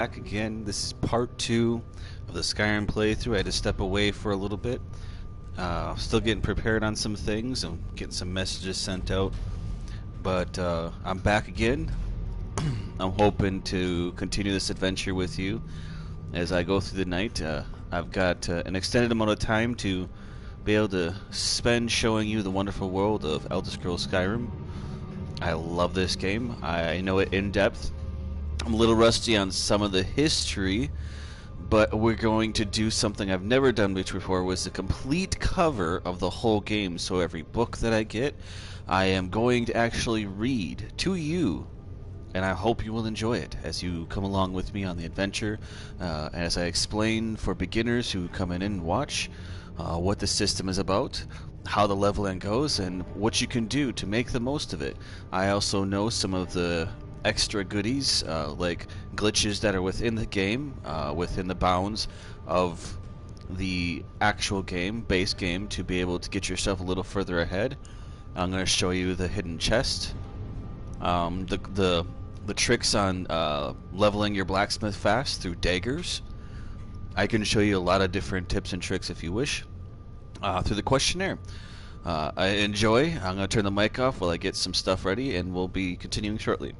back again. This is part two of the Skyrim playthrough. I had to step away for a little bit. Still getting prepared on some things and getting some messages sent out. But I'm back again. I'm hoping to continue this adventure with you as I go through the night. I've got an extended amount of time to be able to spend showing you the wonderful world of Elder Scrolls Skyrim. I love this game. I know it in depth. I'm a little rusty on some of the history, but we're going to do something I've never done before, was the complete cover of the whole game. So every book that I get, I am going to actually read to you, and I hope you will enjoy it as you come along with me on the adventure, as I explain for beginners who come in and watch what the system is about, how the leveling goes, and what you can do to make the most of it. I also know some of the extra goodies, like glitches that are within the game, within the bounds of the actual game, base game, to be able to get yourself a little further ahead. I'm going to show you the hidden chest, the tricks on leveling your blacksmith fast through daggers. I can show you a lot of different tips and tricks if you wish, through the questionnaire. I enjoy. I'm going to turn the mic off while I get some stuff ready, and we'll be continuing shortly.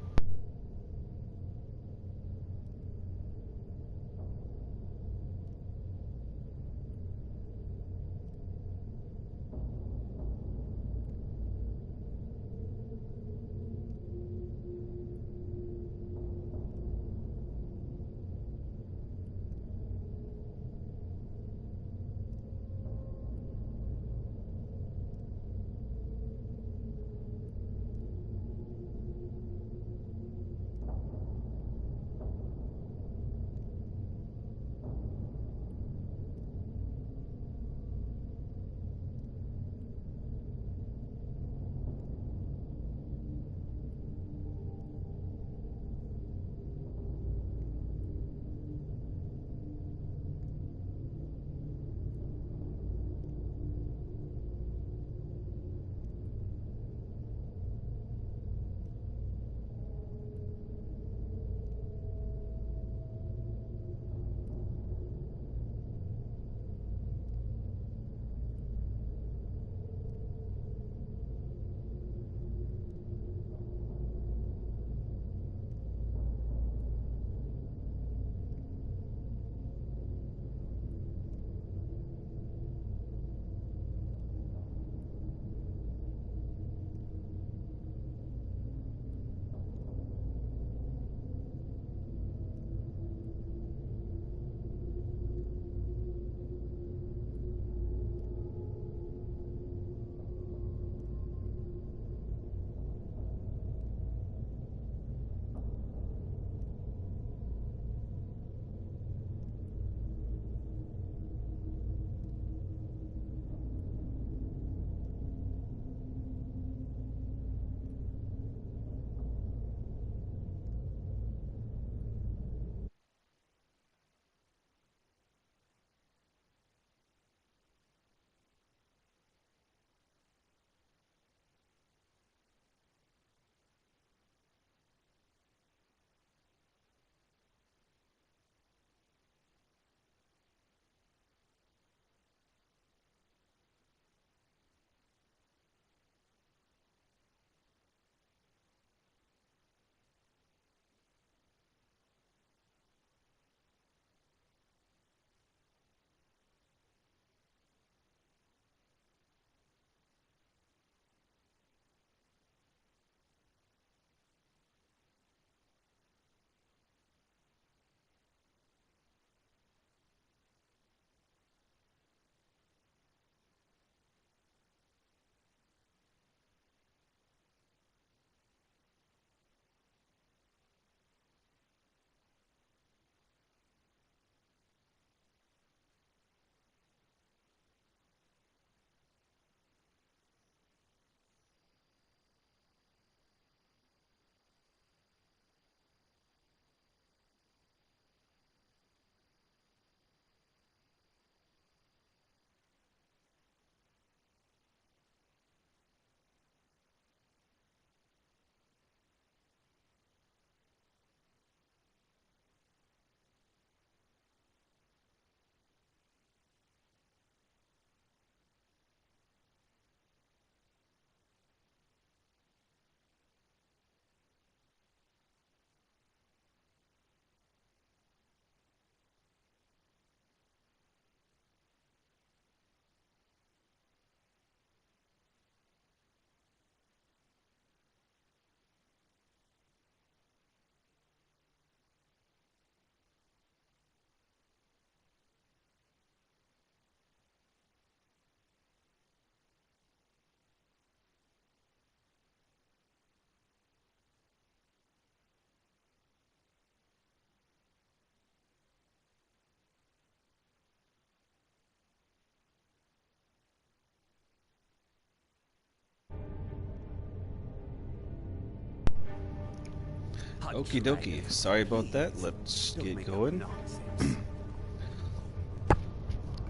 Okie dokie. Sorry about that. Let's get going.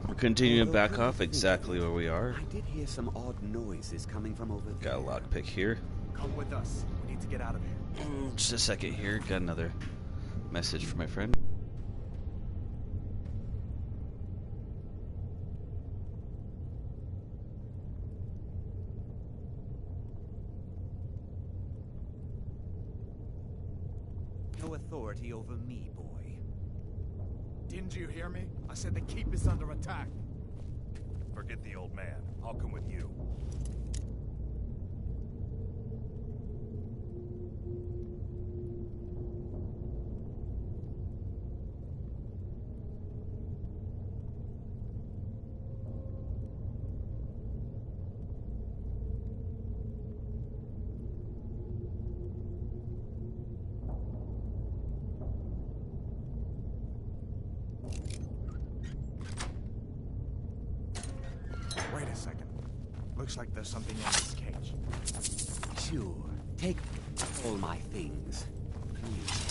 We're continuing back off exactly where we are. I did hear some odd noises coming from over there. Got a lockpick here. Come with us. We need to get out of here. Just a second here. Got another message from my friend. No authority over me, boy. Didn't you hear me? I said the keep is under attack. Forget the old man. I'll come with you. Wait a second. Looks like there's something in this cage. Sure. Take all my things. Please.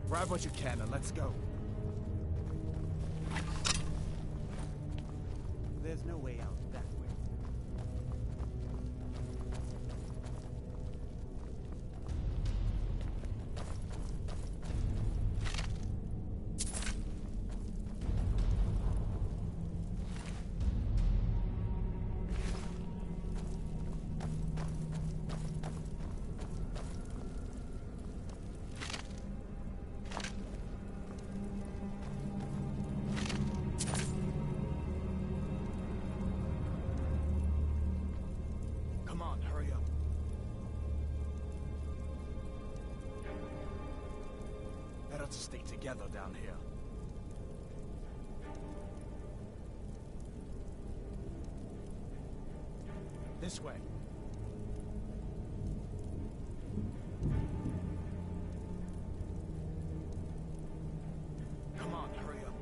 Grab what you can and let's go. There's no way out that way. Come on, hurry up. Better to stay together down here. This way. Come on, hurry up.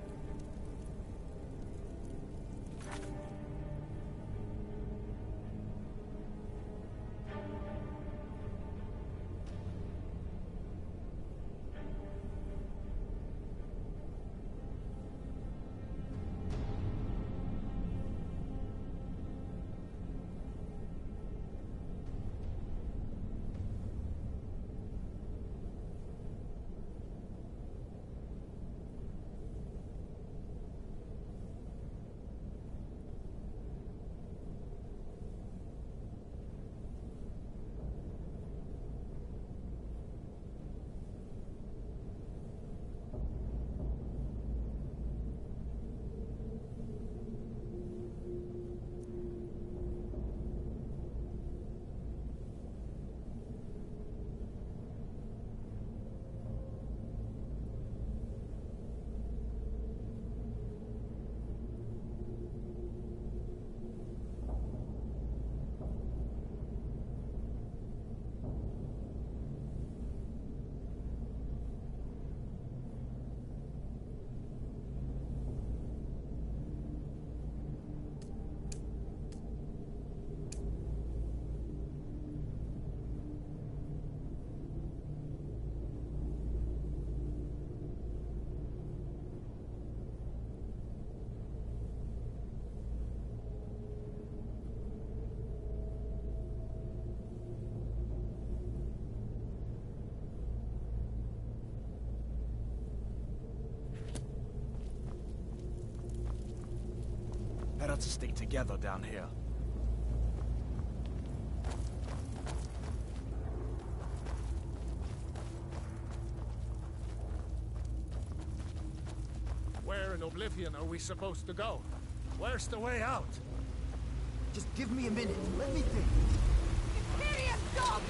got to stick together down here. Where in Oblivion are we supposed to go? Where's the way out? Just give me a minute. Let me think. Imperius, stop!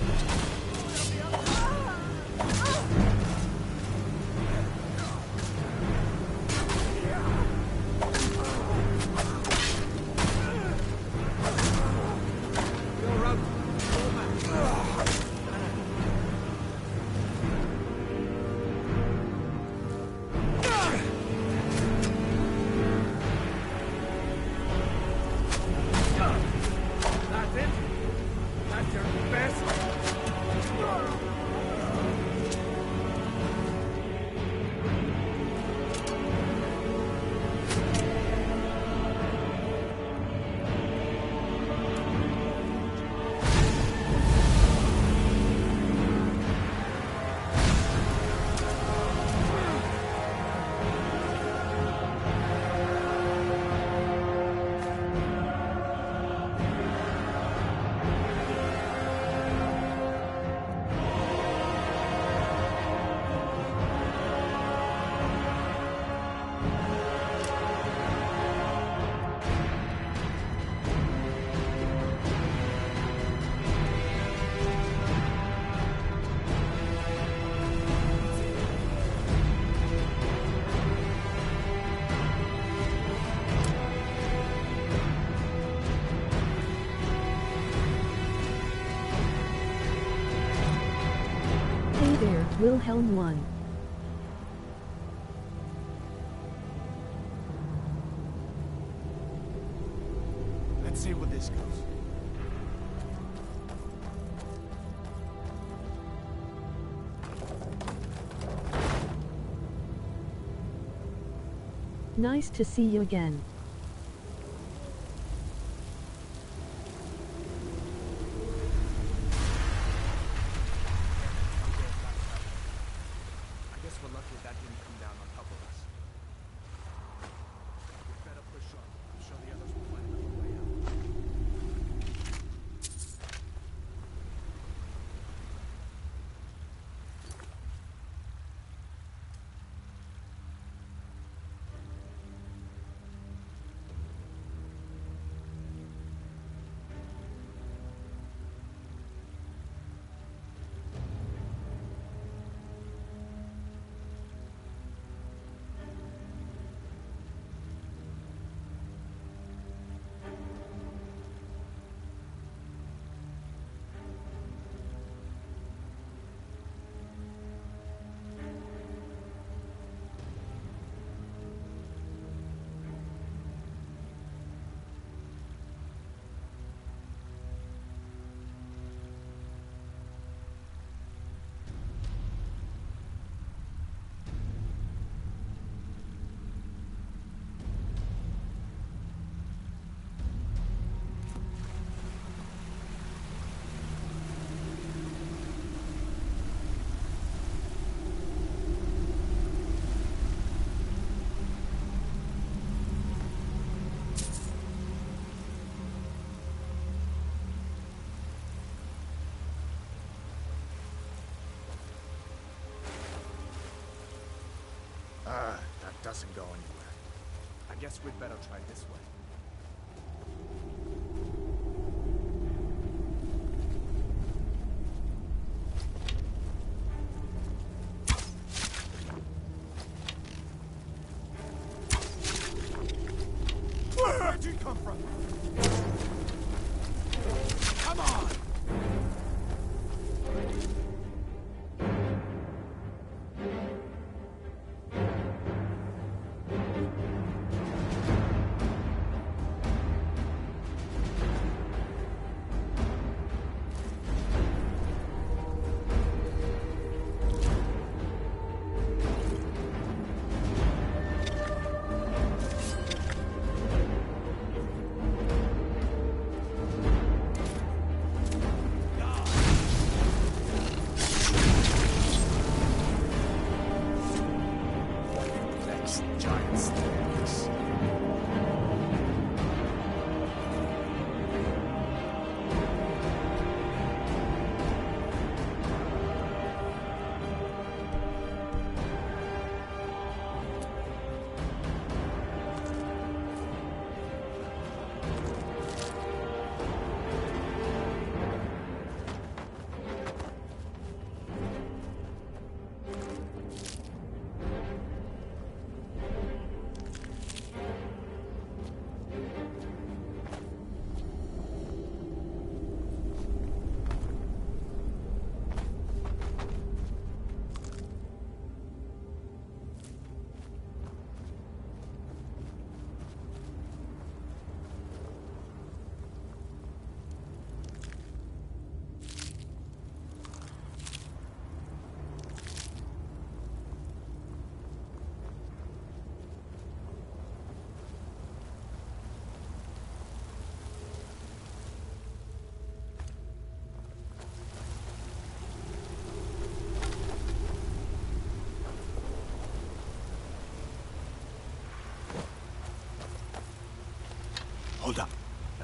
You're out. Go back. That's it? That's your best? Hey there, Wilhelm 1. Let's see where this goes. Nice to see you again. I guess we're lucky that didn't come down on top of us. We better push on. I'm sure the others will find another way out. That doesn't go anywhere. I guess we'd better try this way. Where'd you come from? Come on!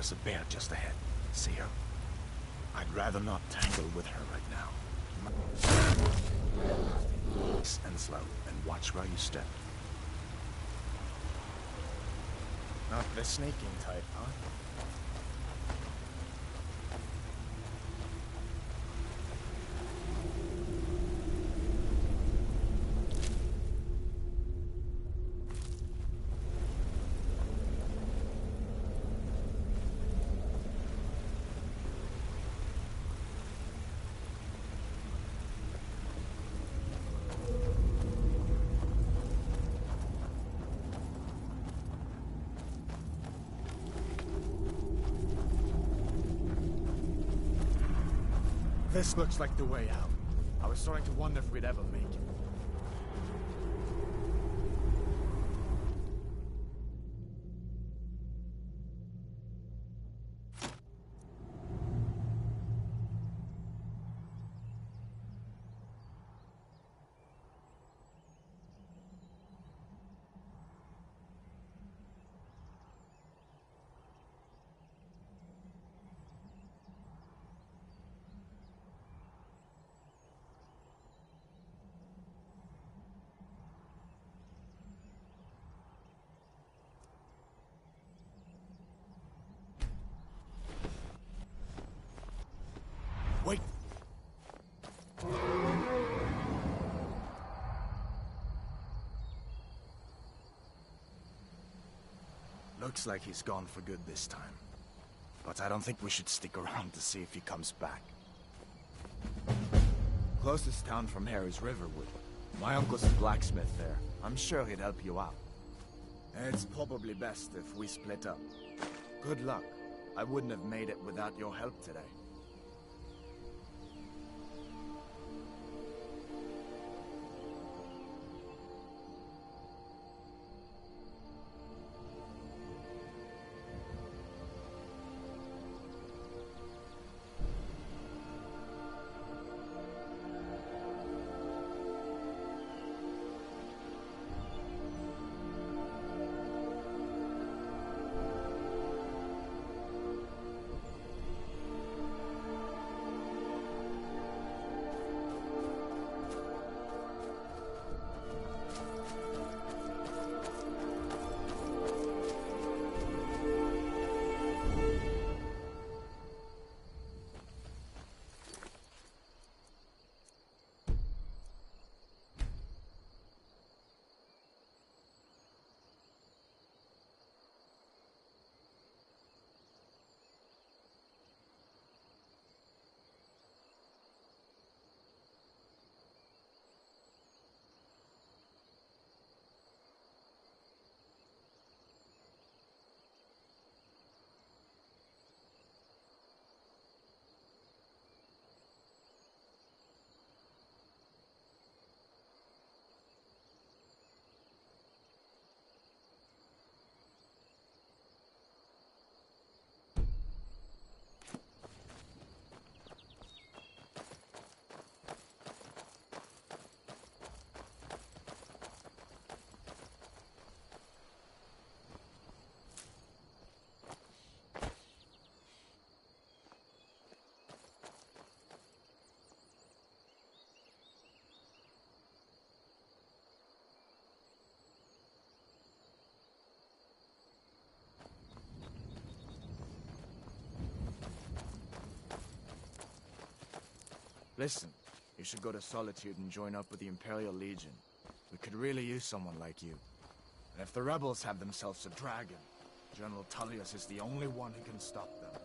There's a bear just ahead. See her? I'd rather not tangle with her right now. Nice and slow, and watch where you step. Not the sneaking type, huh? This looks like the way out. I was starting to wonder if we'd ever make it. Wait! Looks like he's gone for good this time. But I don't think we should stick around to see if he comes back. Closest town from here is Riverwood. My uncle's a blacksmith there. I'm sure he'd help you out. It's probably best if we split up. Good luck. I wouldn't have made it without your help today. Listen, you should go to Solitude and join up with the Imperial Legion. We could really use someone like you. And if the rebels have themselves a dragon, General Tullius is the only one who can stop them.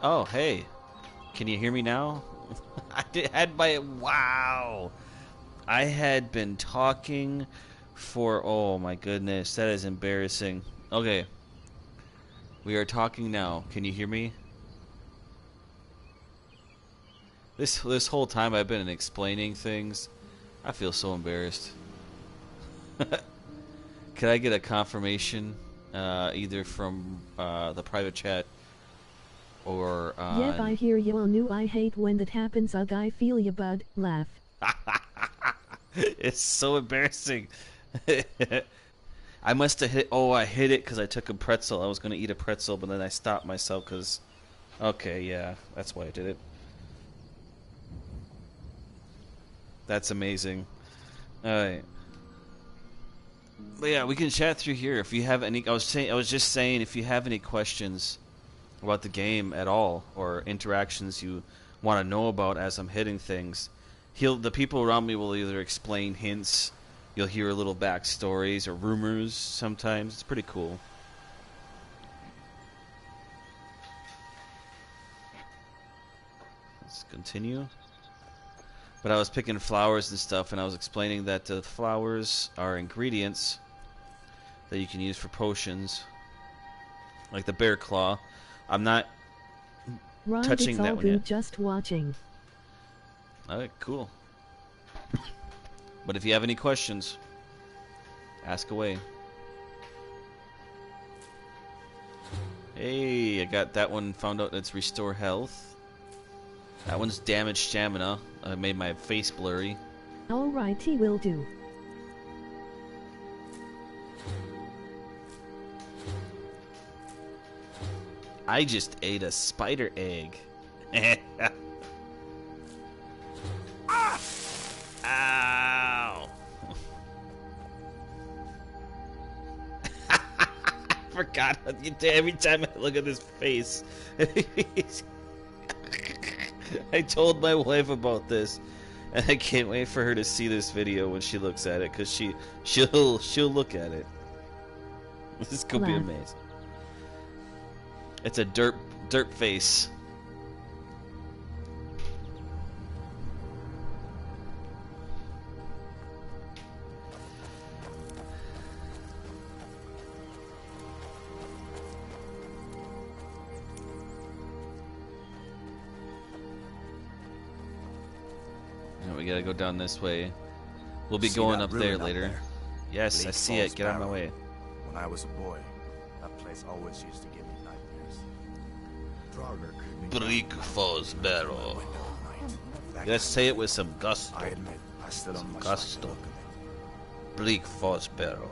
Oh, hey. Can you hear me now? Had my wow. I had been talking for oh my goodness, that is embarrassing. Okay. We are talking now. Can you hear me? This whole time I've been explaining things. I feel so embarrassed. Could I get a confirmation either from the private chat or Yep, I hear you. I knew I hate when that happens. I feel you, bud. Laugh. It's so embarrassing. I must have hit. Oh, I hit it because I took a pretzel. I was going to eat a pretzel, but then I stopped myself because. Okay, yeah, that's why I did it. That's amazing. All right. But yeah, we can chat through here if you have any. I was just saying, if you have any questions about the game at all or interactions you want to know about as I'm hitting things, the people around me will either explain hints. You'll hear little backstories or rumors sometimes. It's pretty cool. Let's continue. But I was picking flowers and stuff, and I was explaining that the flowers are ingredients that you can use for potions, like the bear claw. I'm not Right, touching it's all that one good, yet. just watching. Alright, cool. But if you have any questions, ask away. Hey, I got that one. Found out it's restore health. That one's damage stamina. I made my face blurry. Alrighty, will do. I just ate a spider egg. Ow! I forgot. Every time I look at his face. I told my wife about this, and I can't wait for her to see this video when she looks at it, because she'll look at it. This could be Laugh. amazing. It's a derp face. Now we gotta go down this way. We'll be See going that up there ruin up later. there? Yes, I Bleak see it. Falls Get out of my Barrow. way. When I was a boy, that place always used to give me nightmares. Draugr could be Bleak Falls Barrow. window at night. That Let's say it with some I gusto. admit, I still don't much Gusto. like the look of it. Bleak Falls Barrow.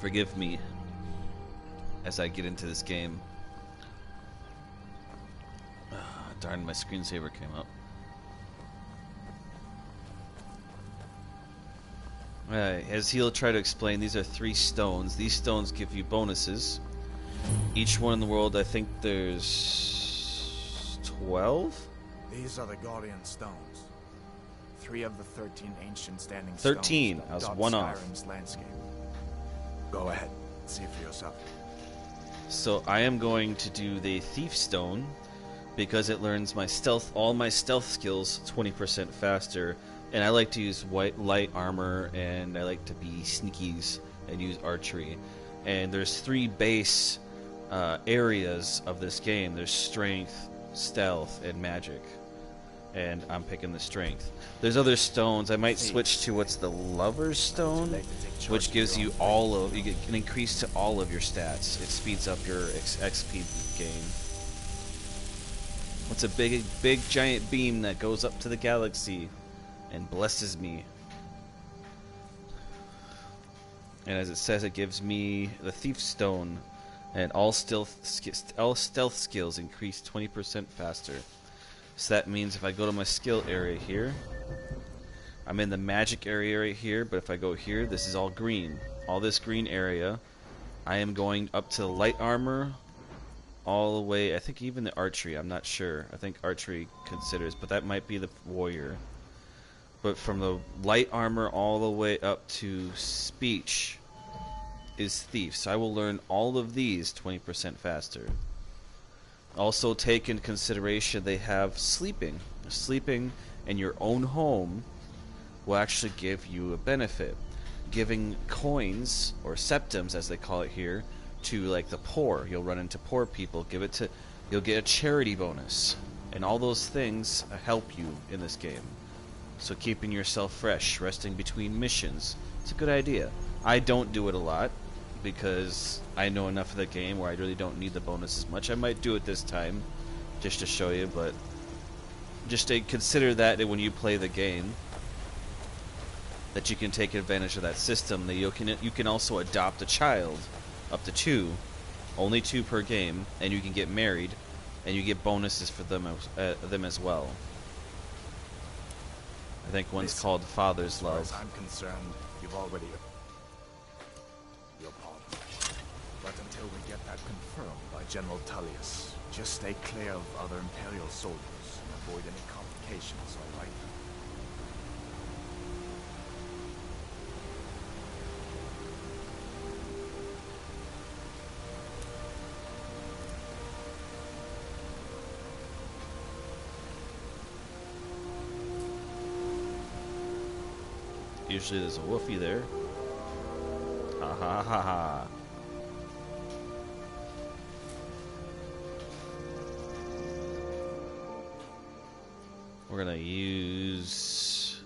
Forgive me as I get into this game. Darn, my screensaver came up. As he'll try to explain, these are 3 stones. These stones give you bonuses. Each one in the world, I think there's 12? These are the Guardian Stones. 3 of the 13 ancient standing 13. stones I was that dot one off. Skyrim's landscape. Go ahead, see for yourself. So I am going to do the Thief Stone because it learns my all my stealth skills 20% faster, and I like to use light armor, and I like to be sneakies and use archery. And there's 3 base areas of this game. There's strength, stealth, and magic. And I'm picking the strength. There's other stones. I might switch to what's the Lover's Stone, which gives you you get an increase to all of your stats. It speeds up your XP gain. What's a big giant beam that goes up to the galaxy and blesses me? And as it says, it gives me the Thief Stone, and all stealth skills increase 20% faster. So that means if I go to my skill area here, I'm in the magic area right here, but if I go here, this is all green. All this green area, I am going up to light armor, all the way, I think even the archery, I'm not sure. I think archery considers, but that might be the warrior. But from the light armor all the way up to speech, is Thief, so I will learn all of these 20% faster. Also take into consideration they have sleeping. Sleeping in your own home will actually give you a benefit. Giving coins, or septums as they call it here, to like the poor. You'll run into poor people, you'll get a charity bonus. And all those things help you in this game. So keeping yourself fresh, resting between missions, it's a good idea. I don't do it a lot, because I know enough of the game where I really don't need the bonus as much. I might do it this time, just to show you, but just to consider that when you play the game, that you can take advantage of that system. That you can also adopt a child, up to 2, only 2 per game, and you can get married, and you get bonuses for them as well. I think one's called Father's Love. As far as I'm concerned, you've already your pardon. But until we get that confirmed by General Tullius, just stay clear of other Imperial soldiers and avoid any complications, all right? Usually there's a woofie there. Ha ha ha ha. We're gonna use...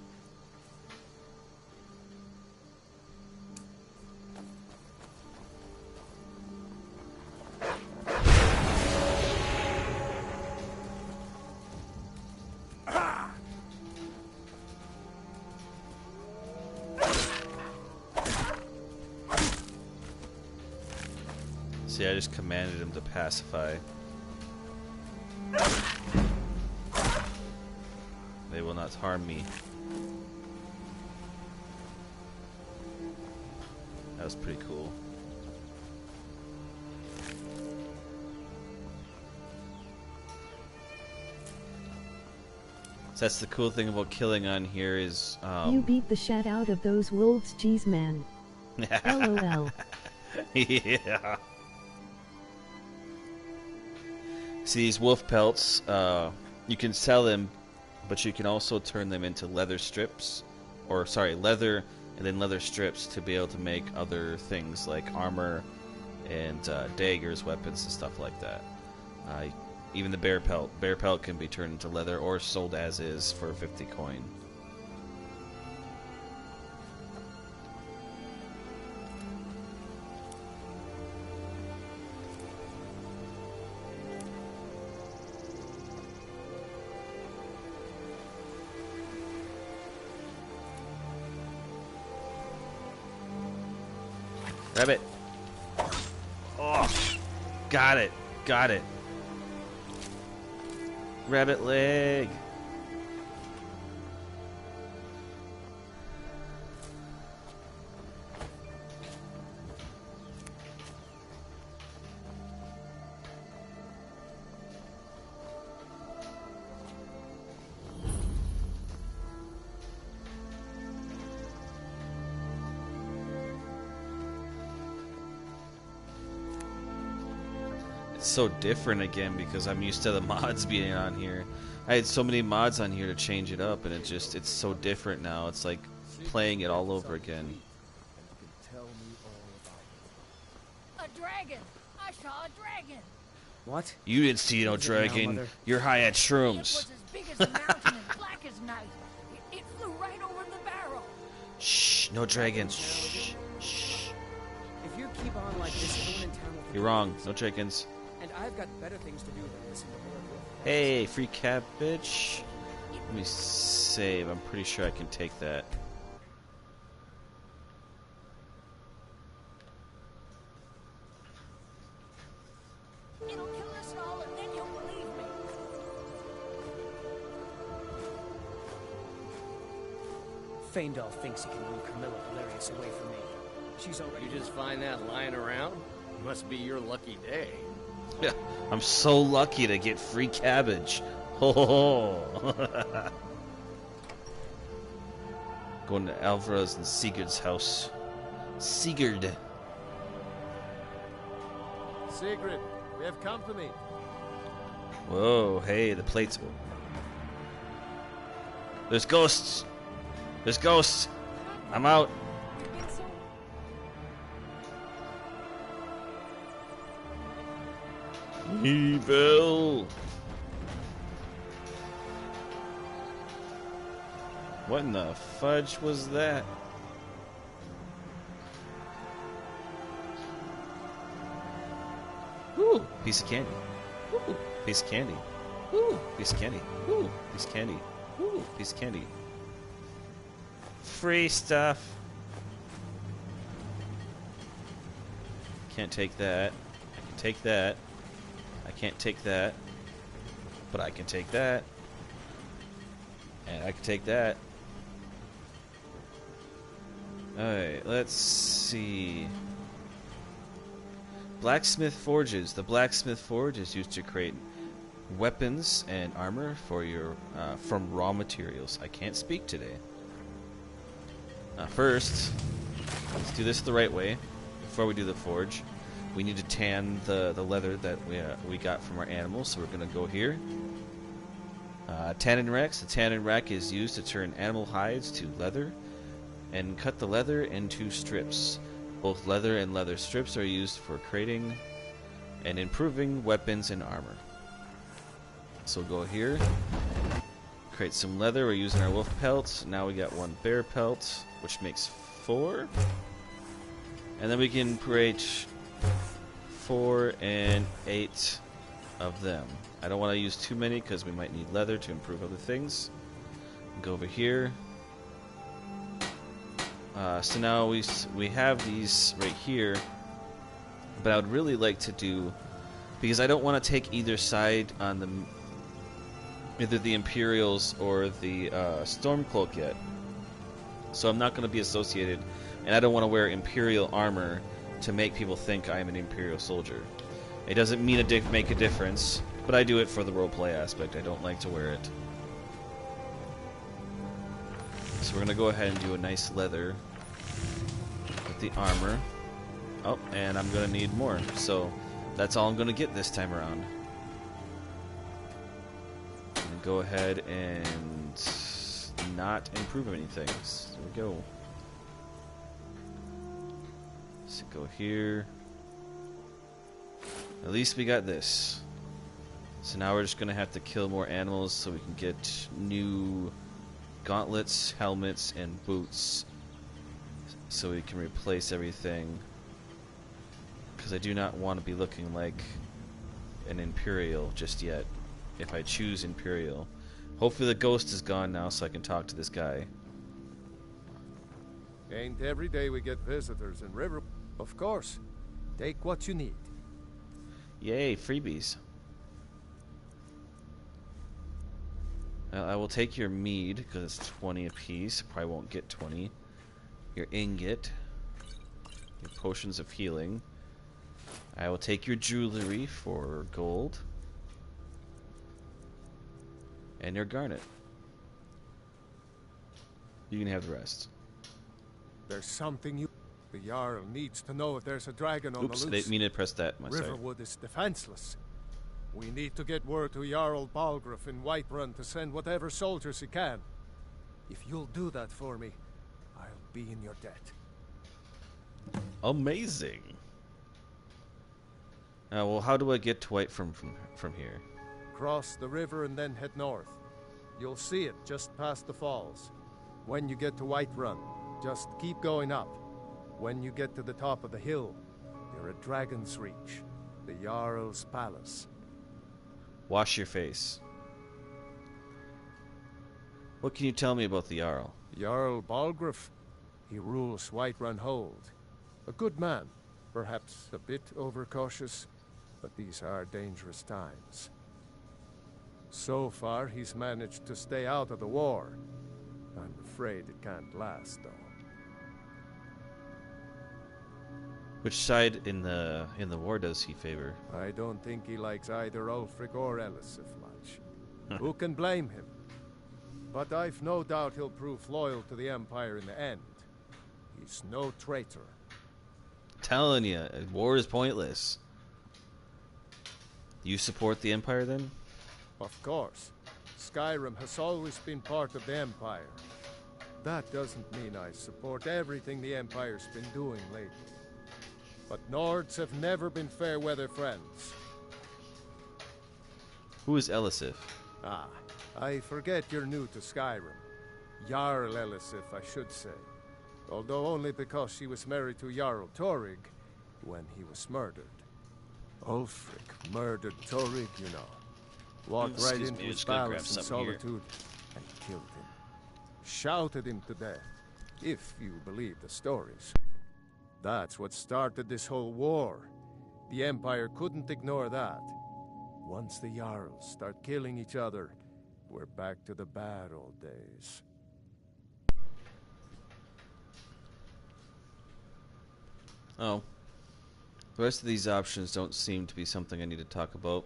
See, I just commanded him to pacify. They will not harm me. That was pretty cool. So that's the cool thing about killing on here is you beat the shit out of those wolves, geez man. LOL. Yeah. See, these wolf pelts, you can sell them, but you can also turn them into leather strips, or sorry, leather and then leather strips to be able to make other things like armor and daggers, weapons, and stuff like that. Even the bear pelt can be turned into leather or sold as is for 50 coin. Rabbit. Oh, got it. Got it. Rabbit leg. So different again because I'm used to the mods being on here. I had so many mods on here to change it up, and it's so different now. It's like playing it all over again. A dragon! I saw a dragon! What? You didn't see no dragon. You're high at It shrooms. was as big as a mountain and black as night. It flew right over the barrel. Shh, no dragons. Shh, shh. If you keep on like this, everyone in town will... You're wrong. No dragons. And I've got better things to do than listen to more. Hey, free cabbage. Let me save. I'm pretty sure I can take that. It'll kill us all, and then you'll believe me. Faendal thinks he can win Carmilla Valerius away from me. She's already... You just find that lying around? Must be your lucky day. Yeah, I'm so lucky to get free cabbage. Oh. Going to Alvarez and Sigurd's house. Sigurd. Sigrid, we have company. Whoa, hey, the plates. There's ghosts. There's ghosts. I'm out. Evil. What in the fudge was that? Ooh, piece of candy. Ooh, piece of candy. Ooh, piece of candy. Ooh, piece of candy. Ooh, piece of candy. Free stuff. Can't take that. I can take that. I can't take that. But I can take that. And I can take that. Alright, let's see. Blacksmith forges. The blacksmith forge is used to create weapons and armor for your from raw materials. I can't speak today. First, let's do this the right way. Before we do the forge, we need to tan the leather that we got from our animals. So we're gonna go here. Tannin racks. The tannin rack is used to turn animal hides to leather and cut the leather into strips. Both leather and leather strips are used for creating and improving weapons and armor. So we'll go here, create some leather. We're using our wolf pelts. Now we got one bear pelt, which makes 4. And then we can create 4 and 8 of them. I don't want to use too many because we might need leather to improve other things. Go over here. So now we have these right here, but I would really like to do, because I don't want to take either side on the either the Imperials or the Stormcloak yet. So I'm not going to be associated, and I don't want to wear Imperial armor to make people think I'm an Imperial soldier. It doesn't mean make a difference, but I do it for the roleplay aspect. I don't like to wear it. So we're going to go ahead and do a nice leather with the armor. Oh, and I'm going to need more. So that's all I'm going to get this time around. And go ahead and not improve anything. So there we go. So go here. At least we got this. So now we're just going to have to kill more animals so we can get new gauntlets, helmets, and boots, so we can replace everything, because I do not want to be looking like an Imperial just yet. If I choose Imperial, hopefully the ghost is gone now so I can talk to this guy. Ain't every day we get visitors in River. Of course. Take what you need. Yay, freebies. I will take your mead, because it's 20 apiece. Probably won't get 20. Your ingot. Your potions of healing. I will take your jewelry for gold. And your garnet. You can have the rest. There's something you... The Jarl needs to know if there's a dragon on the loose. Oops, didn't mean to press that. My side. Riverwood is defenseless. We need to get word to Jarl Balgruuf in Whiterun to send whatever soldiers he can. If you'll do that for me, I'll be in your debt. Amazing. Well, how do I get to White from here? Cross the river and then head north. You'll see it just past the falls. When you get to Whiterun, just keep going up. When you get to the top of the hill, you're at Dragon's Reach, the Jarl's palace. Wash your face. What can you tell me about the Jarl? Jarl Balgruuf. He rules Whiterun Hold. A good man, perhaps a bit overcautious, but these are dangerous times. So far, he's managed to stay out of the war. I'm afraid it can't last, though. Which side in the war does he favor? I don't think he likes either Ulfric or Elisif much. Who can blame him? But I've no doubt he'll prove loyal to the Empire in the end. He's no traitor. Telling you, war is pointless. You support the Empire then? Of course. Skyrim has always been part of the Empire. That doesn't mean I support everything the Empire's been doing lately. But Nords have never been fair weather friends. Who is Elisif? Ah, I forget you're new to Skyrim. Jarl Elisif, I should say. Although only because she was married to Jarl Torig when he was murdered. Ulfric murdered Torig, you know. Walked right into his palace in solitude and killed him. Shouted him to death, if you believe the stories. That's what started this whole war. The Empire couldn't ignore that. Once the Jarls start killing each other, we're back to the bad old days. Oh. The rest of these options don't seem to be something I need to talk about.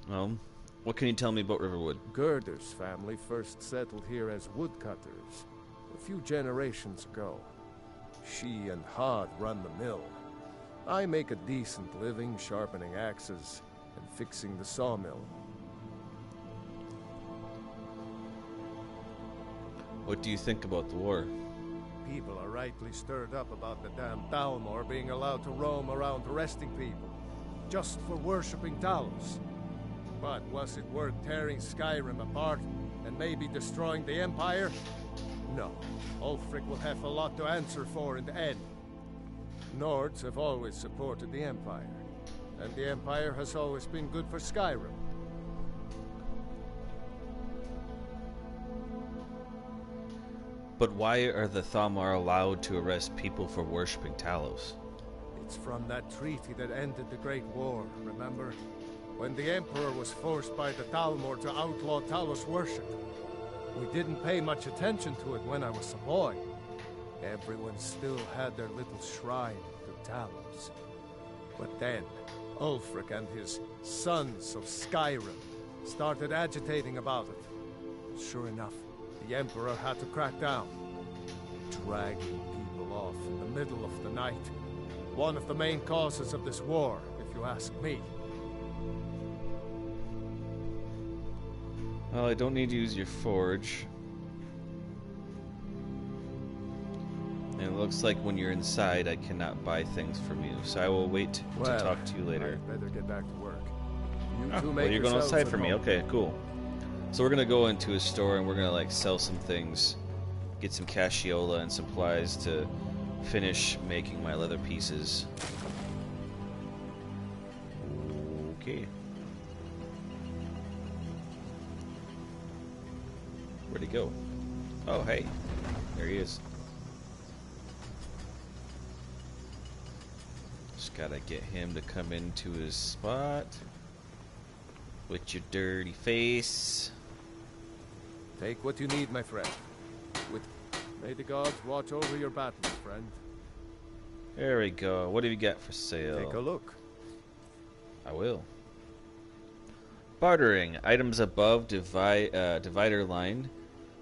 Well, what can you tell me about Riverwood? Gerder's family first settled here as woodcutters a few generations ago. She and Hod run the mill. I make a decent living sharpening axes and fixing the sawmill. What do you think about the war? People are rightly stirred up about the damn Thalmor being allowed to roam around arresting people, just for worshipping Talos. But was it worth tearing Skyrim apart and maybe destroying the Empire? No. Ulfric will have a lot to answer for in the end. Nords have always supported the Empire, and the Empire has always been good for Skyrim. But why are the Thalmor allowed to arrest people for worshipping Talos? It's from that treaty that ended the Great War, remember? When the Emperor was forced by the Thalmor to outlaw Talos worship. We didn't pay much attention to it when I was a boy. Everyone still had their little shrine to Talos. But then, Ulfric and his Sons of Skyrim started agitating about it. Sure enough, the Emperor had to crack down. Dragging people off in the middle of the night. One of the main causes of this war, if you ask me. Well, I don't need to use your forge. And it looks like when you're inside, I cannot buy things from you. So I will wait to talk to you later. I'd better get back to work. Well, you're going outside for me. Okay, cool. So we're going to go into a store and we're going to like sell some things. Get some cassiola and supplies to finish making my leather pieces. Okay. Where'd he go? Oh, hey. There he is. Just gotta get him to come into his spot. With your dirty face. Take what you need, my friend. May the gods watch over your battles, friend. There we go. What have you got for sale? Take a look. I will. Bartering. Items above divider line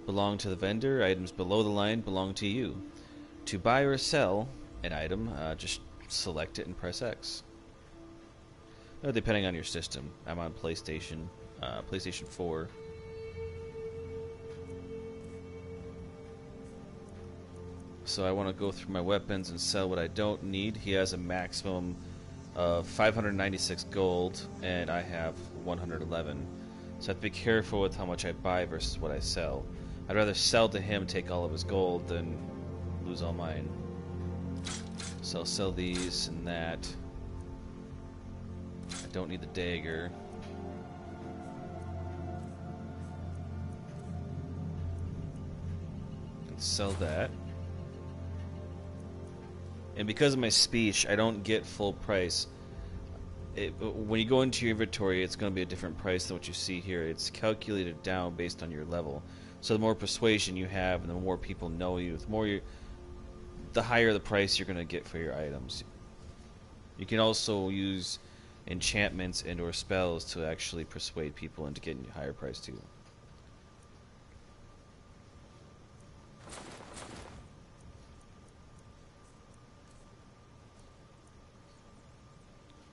belong to the vendor. Items below the line belong to you. To buy or sell an item, just select it and press X. Depending on your system. I'm on PlayStation 4. So I want to go through my weapons and sell what I don't need. He has a maximum of 596 gold, and I have 111. So I have to be careful with how much I buy versus what I sell. I'd rather sell to him, take all of his gold, than lose all mine. So I'll sell these and that. I don't need the dagger. And sell that. And because of my speech, I don't get full price. When you go into your inventory, it's going to be a different price than what you see here. It's calculated down based on your level. So the more persuasion you have, and the more people know you, the higher the price you're going to get for your items. You can also use enchantments and or spells to actually persuade people into getting a higher price too.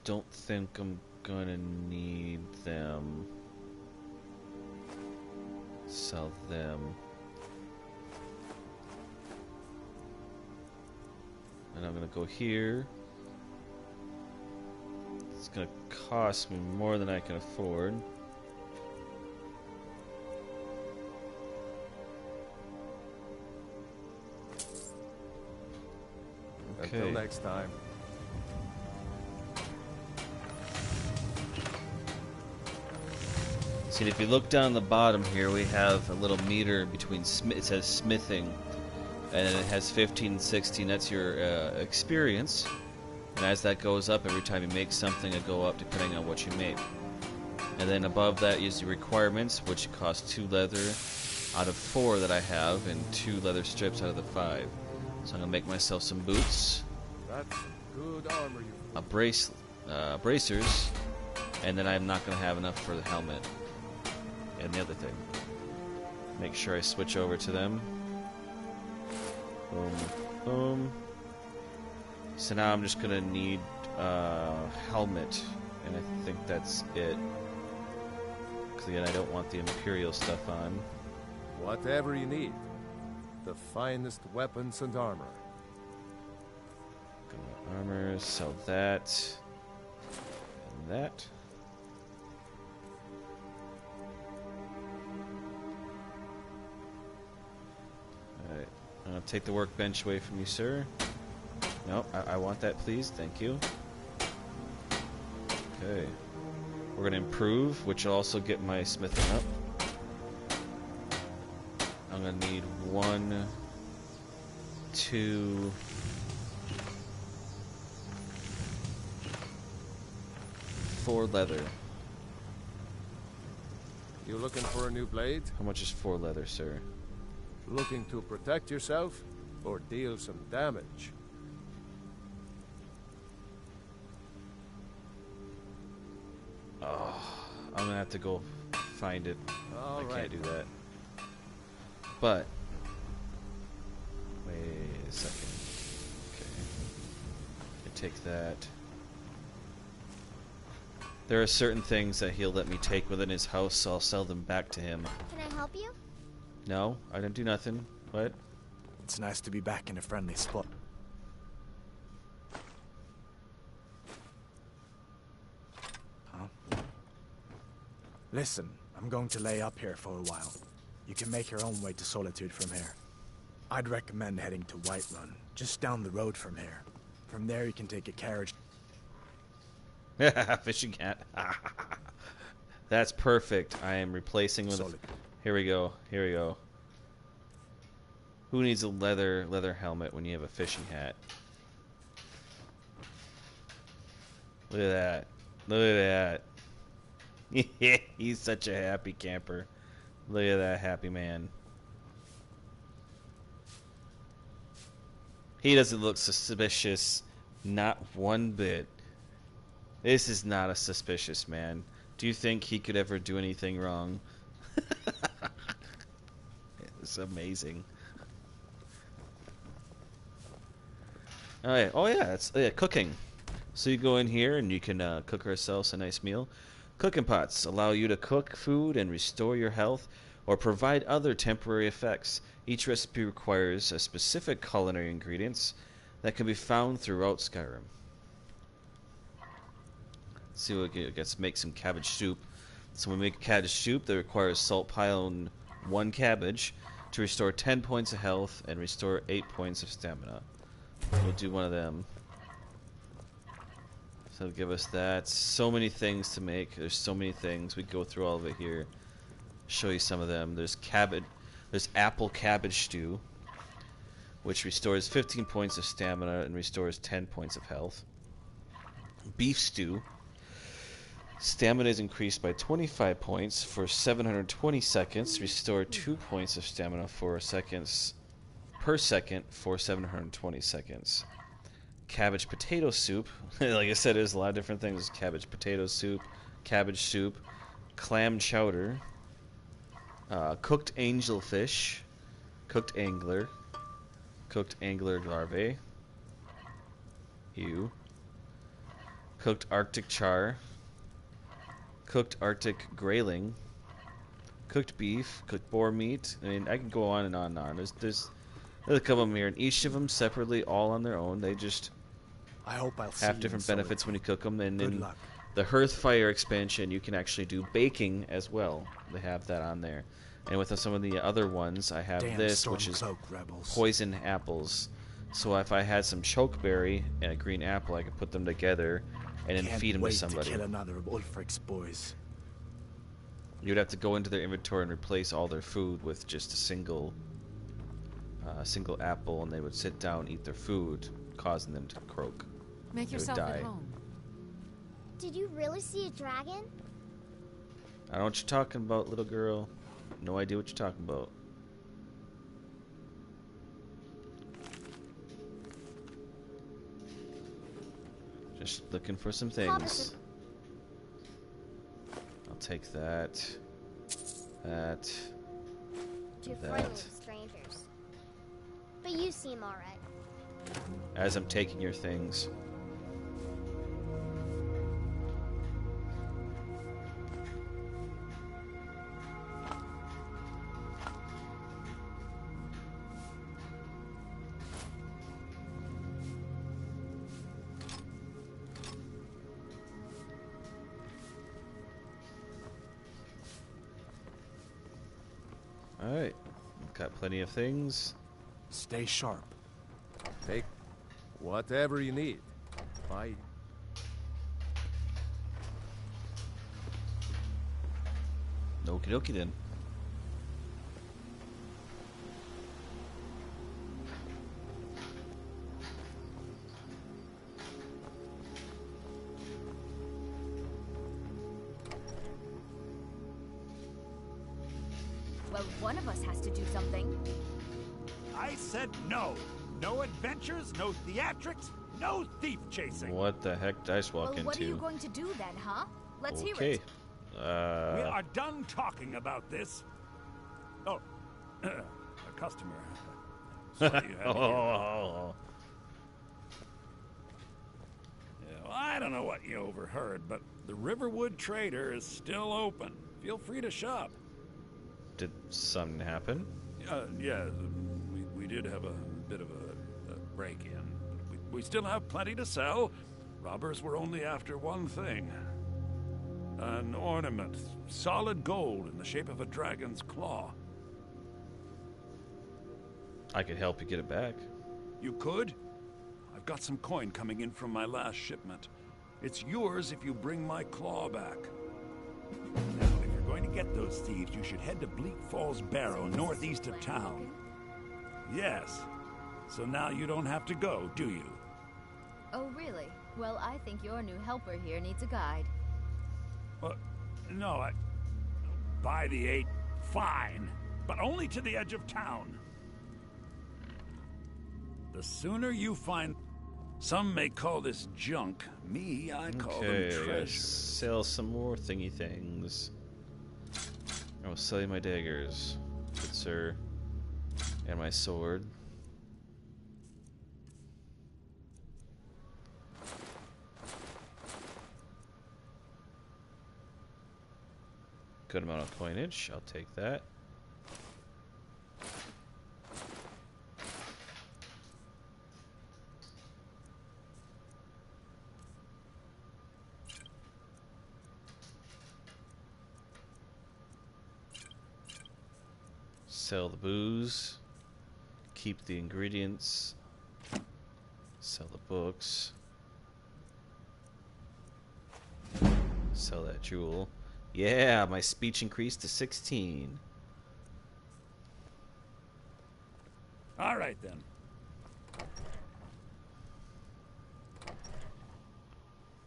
Don't think I'm gonna need them. Sell them. And I'm gonna go here. It's gonna cost me more than I can afford. Okay. Until next time. See, if you look down the bottom here, we have a little meter between it says smithing, and it has 15 and 16. That's your experience, and as that goes up, every time you make something, it go up depending on what you make. And then above that is the requirements, which cost 2 leather out of 4 that I have, and 2 leather strips out of the 5. So I'm gonna make myself some boots, That's good armor you. a bracers, and then I'm not gonna have enough for the helmet. And the other thing. Make sure I switch over to them. Boom, boom. So now I'm just gonna need helmet, and I think that's it. Because again, I don't want the Imperial stuff on. Whatever you need. The finest weapons and armor. Armor, sell that. And that. Alright. I'll take the workbench away from you, sir. No, I want that, please. Thank you. Okay. We're gonna improve, which will also get my smithing up. I'm gonna need 1, 2, 4 leather. You looking for a new blade? How much is 4 leather, sir? Looking to protect yourself or deal some damage? Oh, I'm gonna have to go find it. I can't do that. But wait a second. Okay, I take that. There are certain things that he'll let me take within his house, so I'll sell them back to him. Can I help you? No, I didn't do nothing. What? It's nice to be back in a friendly spot. Huh? Listen, I'm going to lay up here for a while. You can make your own way to Solitude from here. I'd recommend heading to Whiterun, just down the road from here. From there you can take a carriage. Fishing cat. That's perfect. I am replacing with. Here we go. Here we go. Who needs a leather helmet when you have a fishing hat? Look at that. Look at that. He's such a happy camper. Look at that happy man. He doesn't look suspicious, not one bit. This is not a suspicious man. Do you think he could ever do anything wrong? It's amazing. Alright, oh yeah, it's cooking. So you go in here and you can cook ourselves a nice meal. Cooking pots allow you to cook food and restore your health or provide other temporary effects. Each recipe requires a specific culinary ingredients that can be found throughout Skyrim. Let's see what we get. Let's make some cabbage soup. So when we make cabbage soup, that requires salt pile and 1 cabbage to restore 10 points of health and restore 8 points of stamina. We'll do one of them. So give us that. So many things to make. There's so many things. We go through all of it here. Show you some of them. There's cabbage. There's apple cabbage stew, which restores 15 points of stamina and restores 10 points of health. Beef stew. Stamina is increased by 25 points for 720 seconds. Restore 2 points of stamina for seconds per second for 720 seconds. Cabbage potato soup. Like I said, there's a lot of different things. Cabbage potato soup, cabbage soup, clam chowder, cooked angelfish, cooked angler larvae. Ew. cooked Arctic char, cooked Arctic grayling, cooked beef, cooked boar meat. I mean, I can go on and on and on. There's a couple of them here, and each of them separately, all on their own. They just I hope I'll see have you different in benefits when you Solitude. cook them. And Good in luck. the Hearthfire expansion, you can actually do baking as well. They have that on there. And with some of the other ones, I have Damn this, which is Stormcloak rebels. poison apples. So if I had some chokeberry and a green apple, I could put them together and then Can't feed them to wait somebody. to kill another of Ulfric's boys. You'd have to go into their inventory and replace all their food with just a single apple, and they would sit down, eat their food, causing them to croak. Make They would yourself die. at home. Did you really see a dragon? I don't know what you're talking about, little girl. No idea what you're talking about. Just looking for some things. I'll take that. That. Too That. friendly with strangers. But you seem alright. As I'm taking your things. Alright. Got plenty of things. Stay sharp. Take whatever you need. Bye. Okie dokie then. Well, one of us has to do something. I said no. No adventures, no theatrics, no thief chasing. What the heck did I just walk Well, into? what are you going to do then, huh? Let's hear Okay. it. We are done talking about this. Oh, a customer. Sorry you had to hear that. Oh. Yeah, well, I don't know what you overheard, but the Riverwood Trader is still open. Feel free to shop. Did something happen? Yeah, we did have a bit of a break-in. We still have plenty to sell. Robbers were only after one thing. An ornament, solid gold in the shape of a dragon's claw. I could help you get it back. You could? I've got some coin coming in from my last shipment. It's yours if you bring my claw back. Now, if you're going to get those thieves, you should head to Bleak Falls Barrow, northeast of town. Yes. So now you don't have to go, do you? Oh, really? Well, I think your new helper here needs a guide. No, by the 8, fine. But only to the edge of town. The sooner you find... Some may call this junk. Me, I call them Okay, I gotta treasure. sell some more thingy things. I will sell you my daggers, good sir, and my sword. Good amount of coinage. I'll take that. Sell the booze. Keep the ingredients. Sell the books. Sell that jewel. Yeah, my speech increased to 16. All right, then.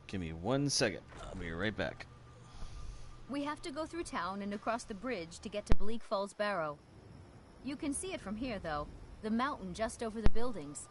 Give me 1 second. I'll be right back. We have to go through town and across the bridge to get to Bleak Falls Barrow. You can see it from here, though. The mountain just over the buildings.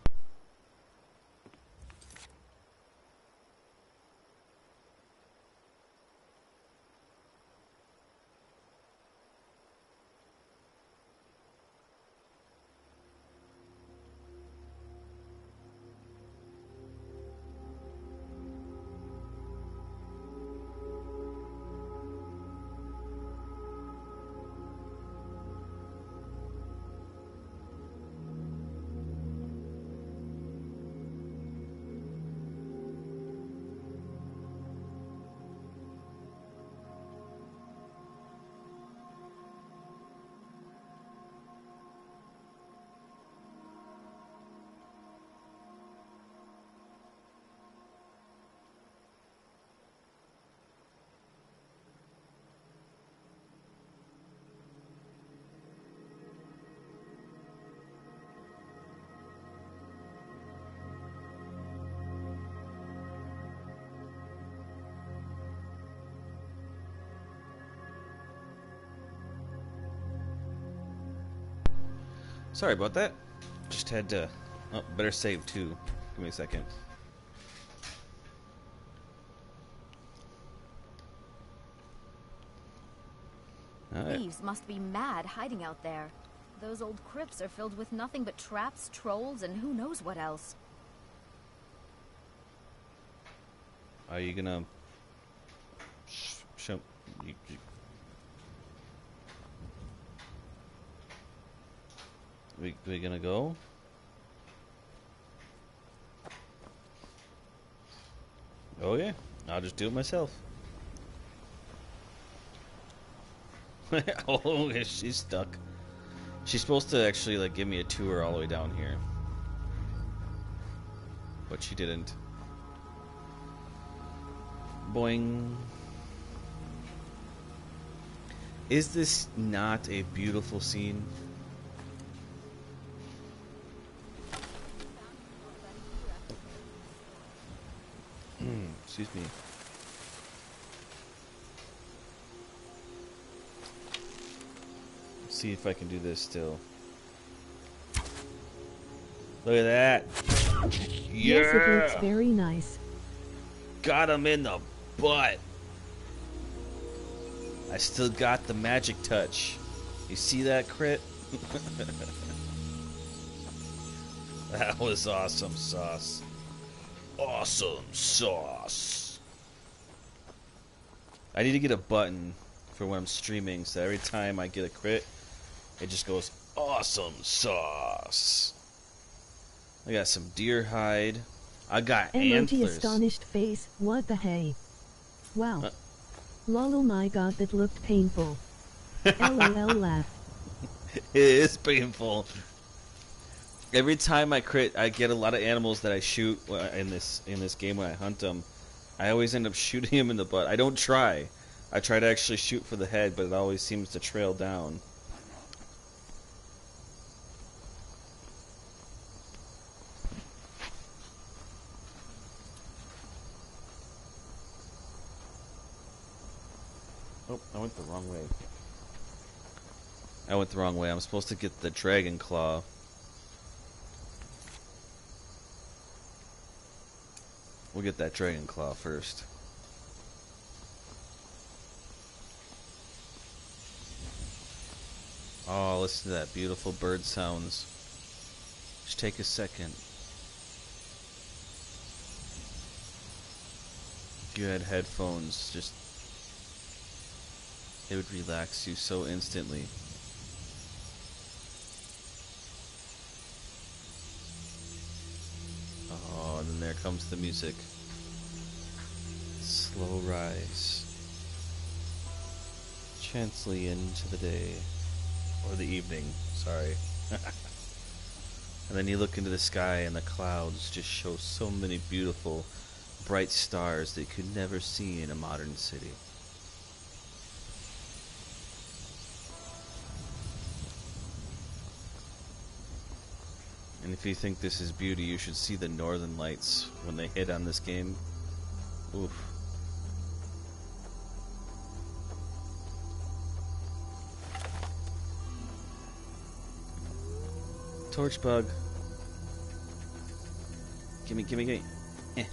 Sorry about that. Just had to... Oh, better save too. Give me a second. Alright. Thieves must be mad hiding out there. Those old crypts are filled with nothing but traps, trolls, and who knows what else. Are you gonna... show... We gonna go? Oh yeah, I'll just do it myself. Oh, she's stuck. She's supposed to actually like give me a tour all the way down here, but she didn't. Boing. Is this not a beautiful scene? Excuse me. Let's see if I can do this still. Look at that. Yeah! Yes, it looks very nice. Got him in the butt. I still got the magic touch. You see that crit? That was awesome sauce. Awesome sauce. I need to get a button for when I'm streaming, so every time I get a crit, it just goes awesome sauce. I got some deer hide. I got Emoji antlers. astonished face. What the hey? Wow. Lol, oh my god, that looked painful. LOL laugh. It is painful. Every time I crit, I get a lot of animals that I shoot in this game when I hunt them. I always end up shooting them in the butt. I don't try. I try to actually shoot for the head, but it always seems to trail down. Oh, I went the wrong way. I went the wrong way. I'm supposed to get the dragon claw. We'll get that dragon claw first. Oh, listen to that beautiful bird sounds. Just take a second. If you had headphones, just... it would relax you so instantly. Oh, and then there comes the music. Slow rise. Gently into the day. Or the evening, sorry. And then you look into the sky and the clouds just show so many beautiful, bright stars that you could never see in a modern city. And if you think this is beauty, you should see the northern lights when they hit on this game. Oof. Torch bug. Gimme, gimme, gimme. Eh.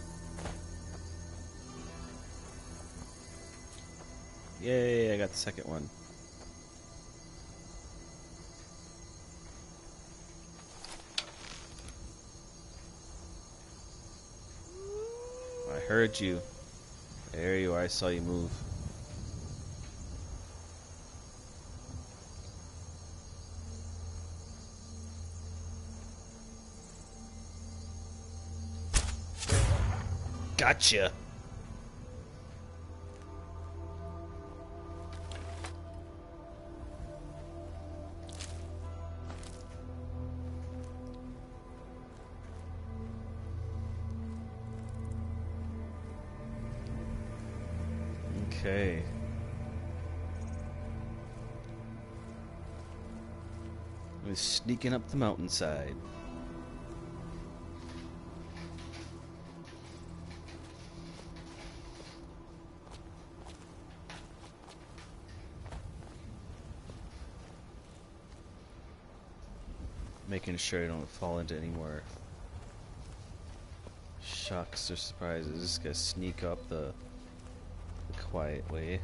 Yay, I got the second one. I heard you. There you are, I saw you move. Gotcha. Okay. We're sneaking up the mountainside. Making sure I don't fall into any more shocks or surprises. Just gotta sneak up the quiet way.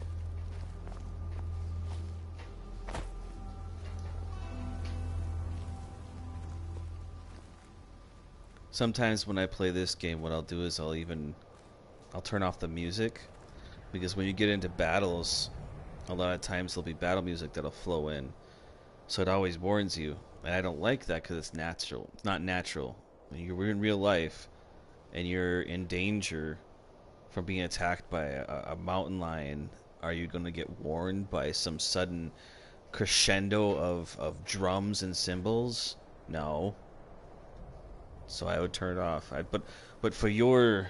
Sometimes when I play this game, what I'll do is I'll turn off the music, because when you get into battles, a lot of times there'll be battle music that'll flow in. So it always warns you. And I don't like that because it's natural. It's not natural. When you're in real life and you're in danger from being attacked by a mountain lion, are you going to get warned by some sudden crescendo of drums and cymbals? No. So I would turn it off. But for your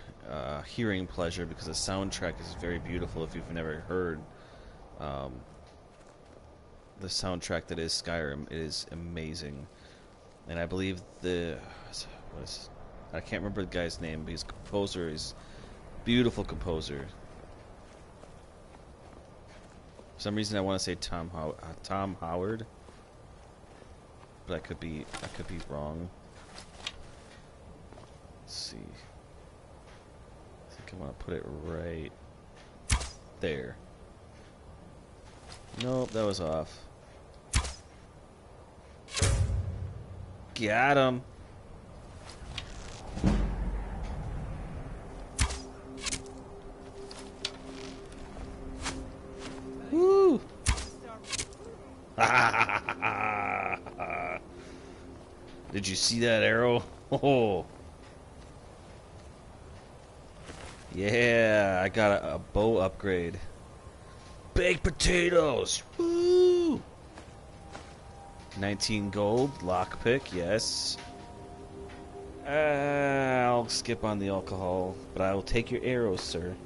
hearing pleasure, because the soundtrack is very beautiful if you've never heard the soundtrack that is Skyrim, it is amazing. And I believe I can't remember the guy's name, but he's a composer. He's a beautiful composer. For some reason I want to say Tom Howard, but I could be wrong. Let's see. I think I want to put it right there. Nope, that was off. Got him. Woo! Did you see that arrow? Oh. Yeah, I got a bow upgrade. Baked potatoes! Woo! 19 gold, lockpick, yes. I'll skip on the alcohol, but I will take your arrows, sir.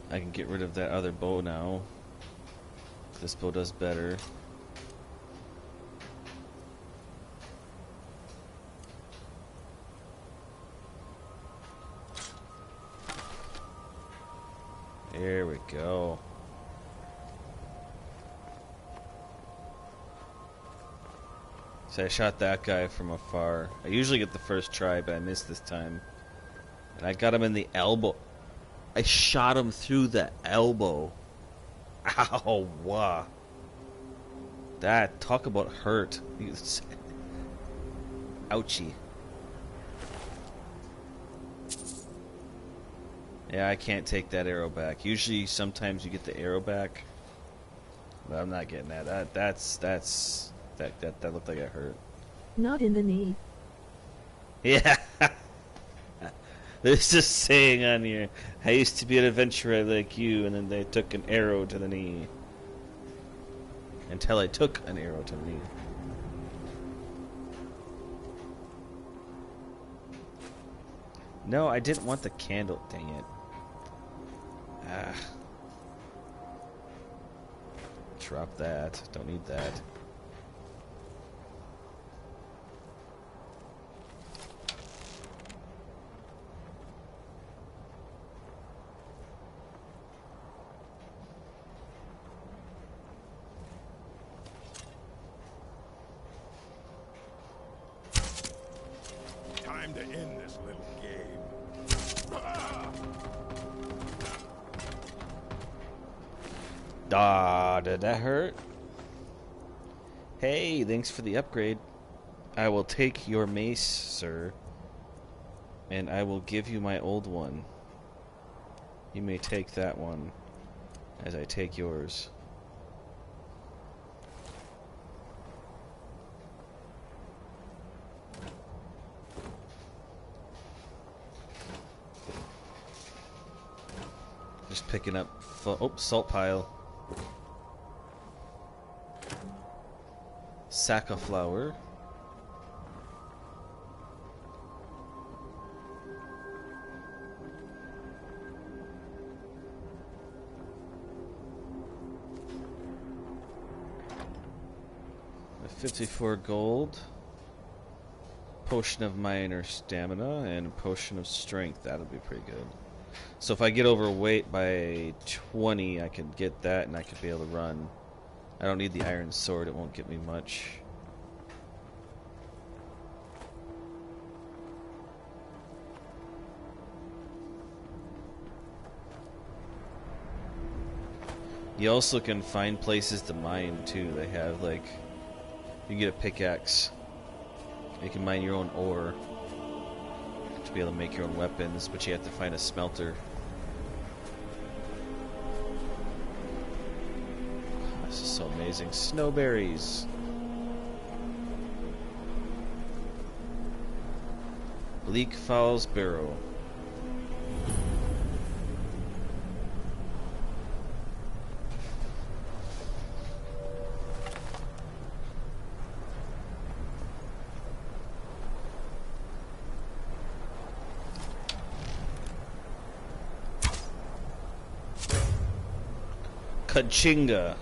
I can get rid of that other bow now. This bow does better. There we go. So I shot that guy from afar. I usually get the first try, but I missed this time. And I got him in the elbow. I shot him through the elbow. Ow, wow. That, talk about hurt. Ouchie. Yeah, I can't take that arrow back. Usually, sometimes you get the arrow back, but I'm not getting that. That looked like it hurt. Not in the knee. Yeah. There's this saying on here. I used to be an adventurer like you, and then they took an arrow to the knee. Until I took an arrow to the knee. No, I didn't want the candle. Dang it. Ah. Drop that. Don't need that. Time to end this little game. Ah, did that hurt? Hey, thanks for the upgrade. I will take your mace, sir, and I will give you my old one. You may take that one as I take yours. Just picking up salt pile. Sack of flour. A 54 gold. Potion of minor stamina and a potion of strength. That'll be pretty good. So if I get overweight by 20, I could get that and I could be able to run. I don't need the iron sword, it won't get me much. You also can find places to mine too. They have like, you can get a pickaxe. You can mine your own ore to be able to make your own weapons, but you have to find a smelter. This is so amazing. Snowberries. Bleak Falls Barrow. Kachinga.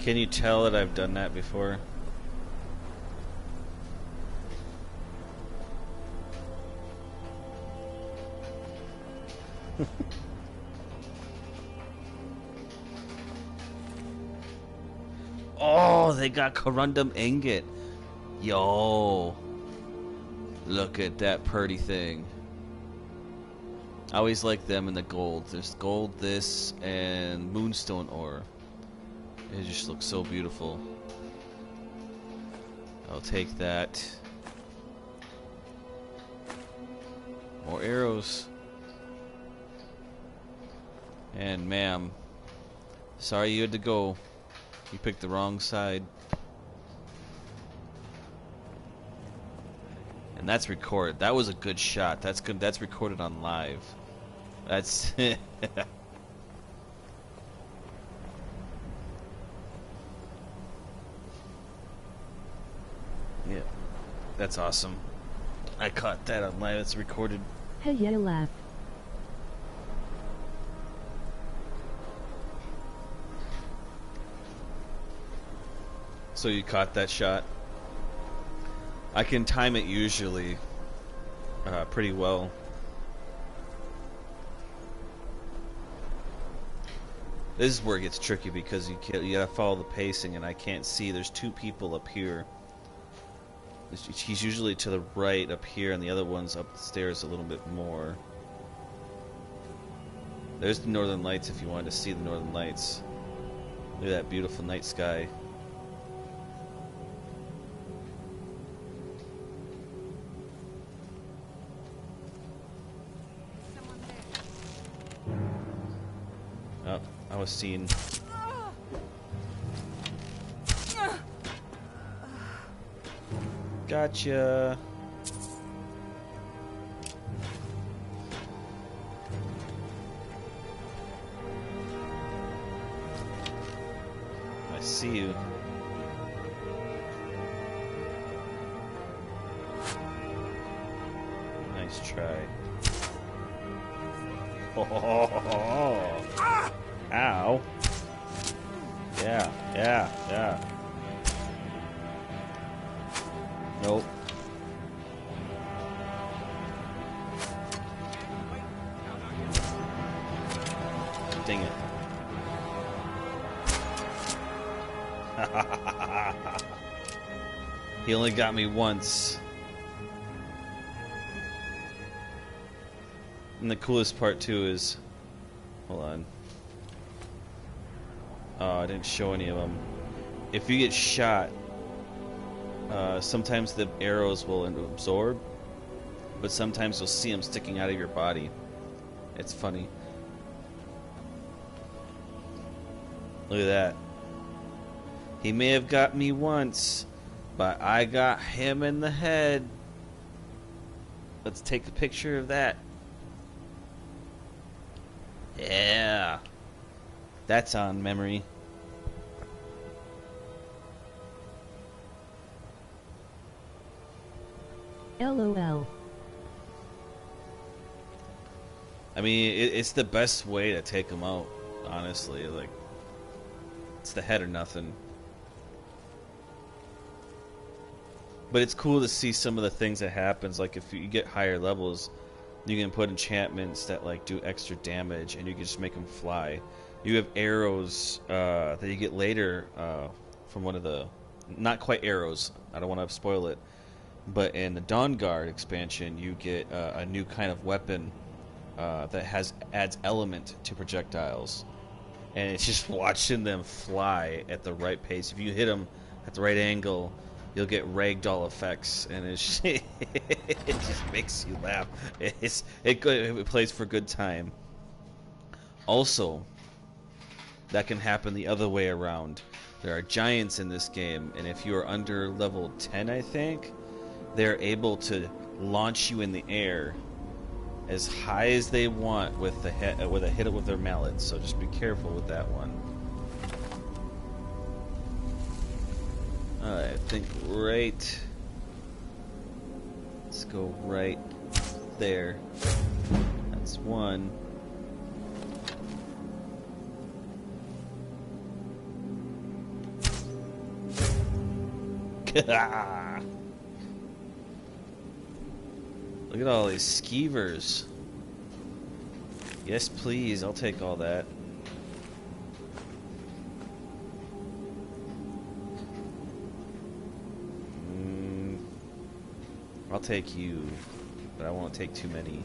Can you tell that I've done that before? Oh, they got corundum ingot. Yo. Look at that pretty thing. I always like them in the gold. There's gold, this, and moonstone ore. It just looks so beautiful. I'll take that. More arrows. And ma'am, sorry you had to go. You picked the wrong side. And that's recorded. That was a good shot. That's good. That's recorded on live. That's yeah, that's awesome. I caught that on live. It's recorded. Hey, yeah, laugh. So you caught that shot? I can time it usually pretty well. This is where it gets tricky because you gotta follow the pacing, and I can't see. There's two people up here. He's usually to the right up here, and the other one's up the stairs a little bit more. There's the northern lights if you wanted to see the northern lights. Look at that beautiful night sky. Oh, I was seen. Gotcha. I see you. Nice try. Oh, ow. Yeah. Nope. Dang it. He only got me once. And the coolest part too is, hold on. Oh, I didn't show any of them. If you get shot, sometimes the arrows will absorb, but sometimes you'll see them sticking out of your body. It's funny. Look at that. He may have got me once, but I got him in the head. Let's take a picture of that. Yeah. That's on memory. LOL. I mean, it's the best way to take them out, honestly. Like, it's the head or nothing. But it's cool to see some of the things that happens. Like, if you get higher levels, You can put enchantments that like do extra damage, and you can just make them fly. You have arrows that you get later from one of the, not quite arrows. I don't want to spoil it, but in the Dawn Guard expansion, you get a new kind of weapon that adds element to projectiles, and it's just watching them fly at the right pace. If you hit them at the right angle, you'll get ragdoll effects, and it just makes you laugh. It plays for good time. Also, that can happen the other way around. There are giants in this game, and if you are under level 10, I think, they're able to launch you in the air as high as they want with a hit with their mallets. So just be careful with that one. I think right. Let's go right there. That's one. Look at all these skeevers. Yes, please. I'll take all that. I'll take you, but I won't take too many.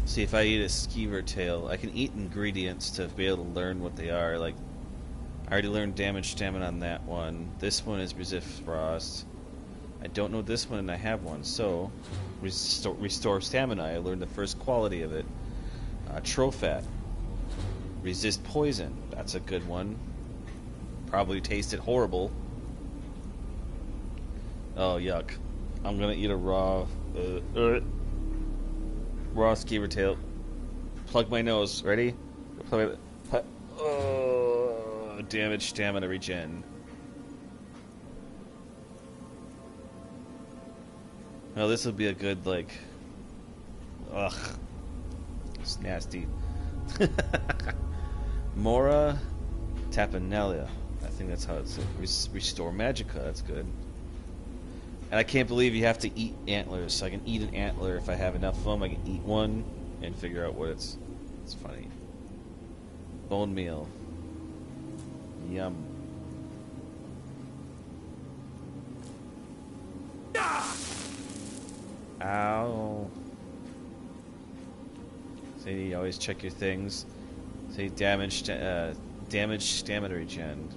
See, if I eat a skeever tail, I can eat ingredients to be able to learn what they are. Like, I already learned damage stamina on that one. This one is resist frost. I don't know this one, and I have one. So, restore stamina. I learned the first quality of it. Trofat. Resist poison. That's a good one. Probably tasted horrible. Oh, yuck. I'm gonna eat a raw skeever tail. Plug my nose. Ready? Damage stamina regen. Well, this will be a good, like... Ugh. It's nasty. Mora Tapanella. I think that's how it's... Restore Magica. That's good. And I can't believe you have to eat antlers. So I can eat an antler if I have enough of them. I can eat one and figure out what it's... It's funny. Bone meal. Yum. Ow. See, you always check your things. See, damage stamina regen.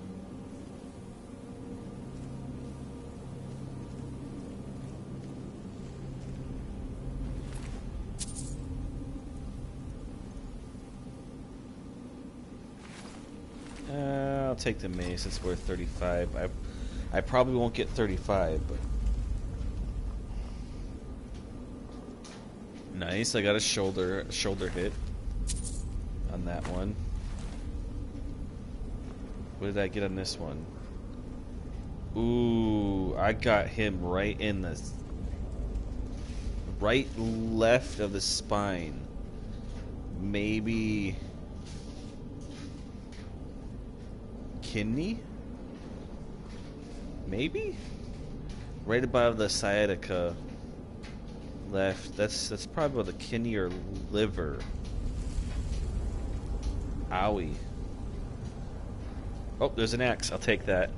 I'll take the mace. It's worth 35. I probably won't get 35, but nice. I got a shoulder hit on that one. What did I get on this one? Ooh, I got him right in the right left of the spine. Maybe kidney? Maybe? Right above the sciatica left. That's probably about the kidney or liver. Owie. Oh, there's an axe. I'll take that.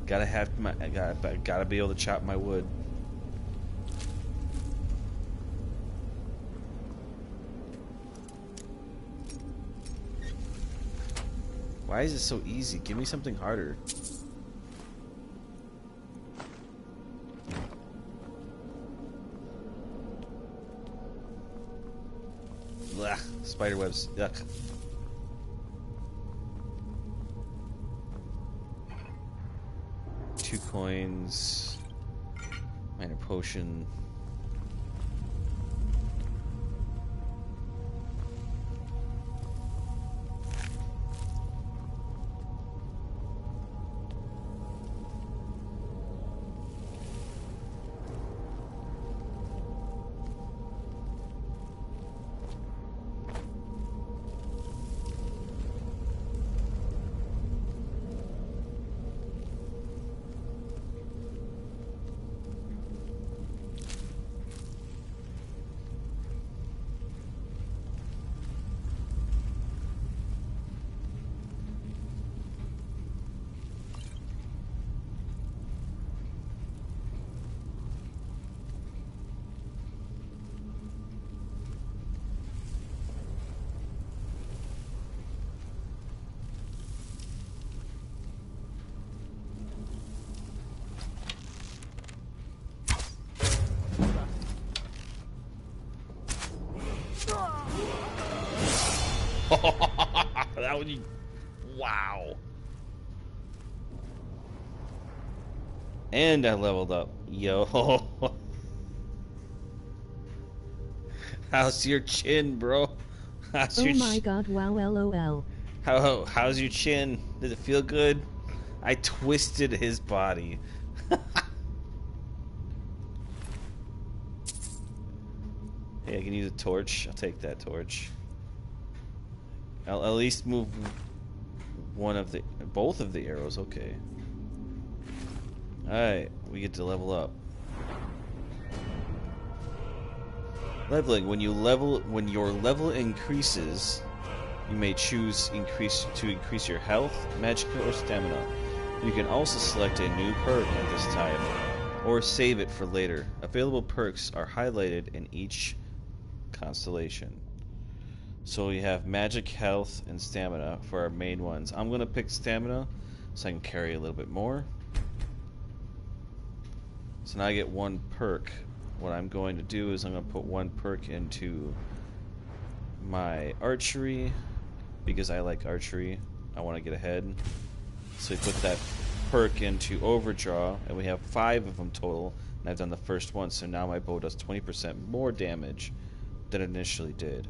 Gotta be able to chop my wood. Why is it so easy? Give me something harder. Blah, spider webs. Yuck. Two coins. Minor potion. that would. Wow. And I leveled up. Yo. How's your chin, bro? How's Oh your my god, wow, lol. How's your chin? Does it feel good? I twisted his body. Hey, I can use a torch. I'll take that torch. I'll at least move both of the arrows. Okay. Alright, we get to level up. Leveling. When your level increases, you may choose to increase your health, magicka, or stamina. You can also select a new perk at this time, or save it for later. Available perks are highlighted in each constellation. So we have magic, health, and stamina for our main ones. I'm gonna pick stamina so I can carry a little bit more. So now I get one perk. What I'm going to do is I'm going to put one perk into my archery because I like archery. I want to get ahead. So we put that perk into overdraw, and we have 5 of them total, and I've done the first one, so now my bow does 20% more damage than it initially did.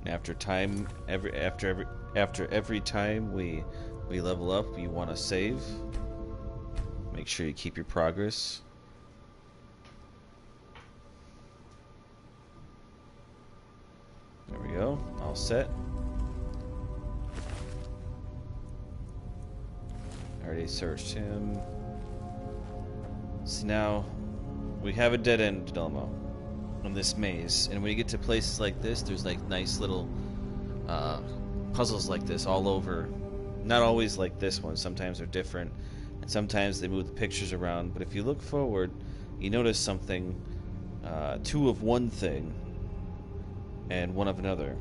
And after every time we level up, you want to save. Make sure you keep your progress. There we go. All set. I already searched him. So now we have a dead end dilemma in this maze, and when you get to places like this, there's like nice little puzzles like this all over. Not always like this one. Sometimes they're different, and sometimes they move the pictures around. But if you look forward, you notice something, 2 of one thing and 1 of another,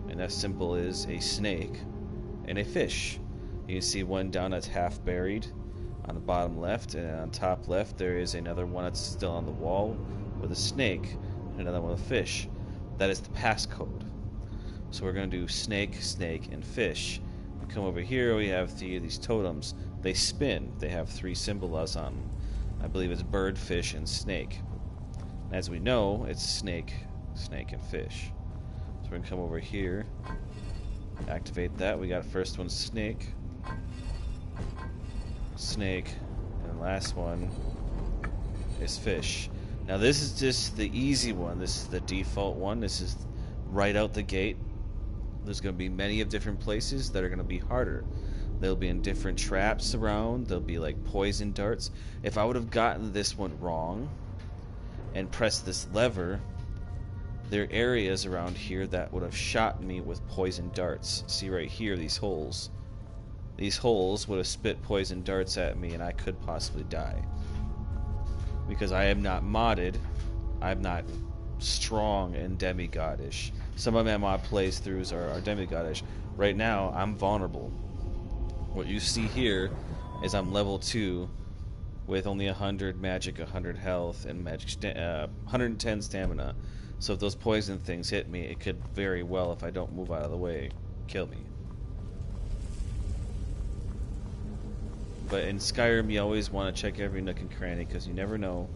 and that symbol is a snake and a fish. You can see one down that's half buried on the bottom left, and on top left there is another one that's still on the wall with a snake and another one with a fish. That is the passcode. So we're going to do snake, snake, and fish. We come over here, we have these totems. They spin. They have 3 symbols on them. I believe it's bird, fish, and snake. And as we know, it's snake, snake, and fish. So we're going to come over here, activate that. We got first one snake, snake, and the last one is fish. Now this is just the easy one. This is the default one. This is right out the gate. There's going to be many of different places that are going to be harder. They'll be in different traps around. They'll be like poison darts. If I would have gotten this one wrong and pressed this lever, there are areas around here that would have shot me with poison darts. See right here, these holes. These holes would have spit poison darts at me, and I could possibly die. Because I am not modded. I'm not strong and demigodish. Some of my mod playthroughs are demigodish. Right now, I'm vulnerable. What you see here is I'm level 2 with only 100 magic, 100 health, and 110 stamina. So if those poison things hit me, it could very well, if I don't move out of the way, kill me. But in Skyrim, you always want to check every nook and cranny, because you never know.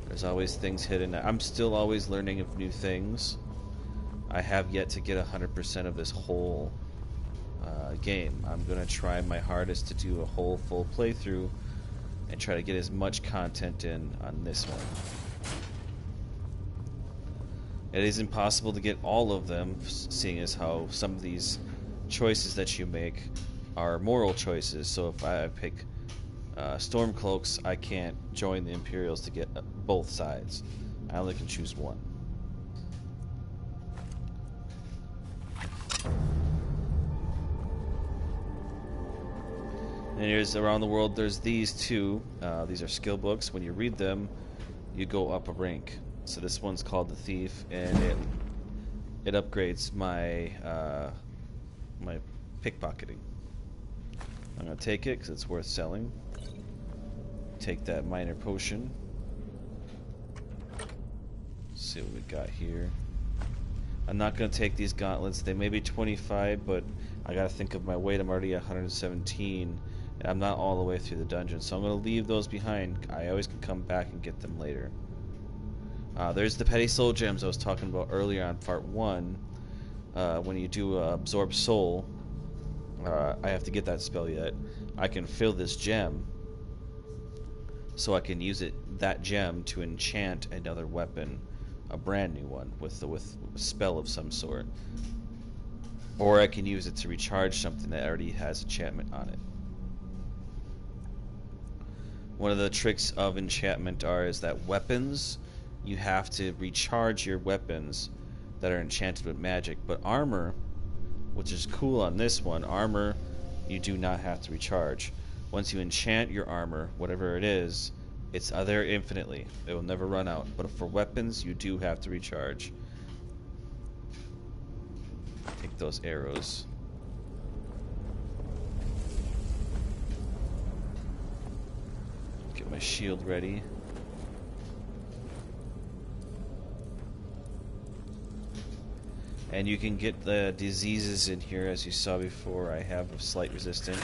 There's always things hidden. I'm still always learning of new things. I have yet to get 100% of this whole game. I'm going to try my hardest to do a whole full playthrough and try to get as much content in on this one. It is impossible to get all of them, seeing as how some of these choices that you make are moral choices. So if I pick Stormcloaks, I can't join the Imperials to get both sides. I only can choose one. And here's around the world, there's these 2. These are skill books. When you read them, you go up a rank. So this one's called the Thief, and it upgrades my my pickpocketing. I'm gonna take it because it's worth selling. Take that minor potion. See what we got here. I'm not going to take these gauntlets. They may be 25, but I got to think of my weight. I'm already at 117, and I'm not all the way through the dungeon, so I'm going to leave those behind. I always can come back and get them later. There's the petty soul gems I was talking about earlier on part 1. When you do absorb soul, I have to get that spell yet. I can fill this gem, so I can use that gem to enchant another weapon, a brand new one with a spell of some sort, or I can use it to recharge something that already has enchantment on it. One of the tricks of enchantment is that weapons, you have to recharge your weapons that are enchanted with magic, but armor, which is cool on this one, armor you do not have to recharge. Once you enchant your armor, whatever it is, it's there infinitely. It will never run out. But for weapons, you do have to recharge. Take those arrows. Get my shield ready. And you can get the diseases in here, as you saw before. I have a slight resistant.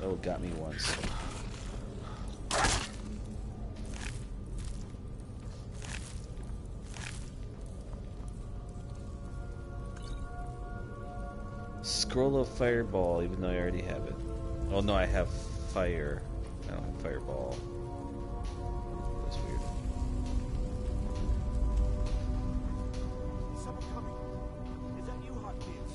Oh, it got me once. Scroll of Fireball, even though I already have it. Oh no, I have Fire. I don't have Fireball. That's weird. Someone coming. Is that you, Hotbeard?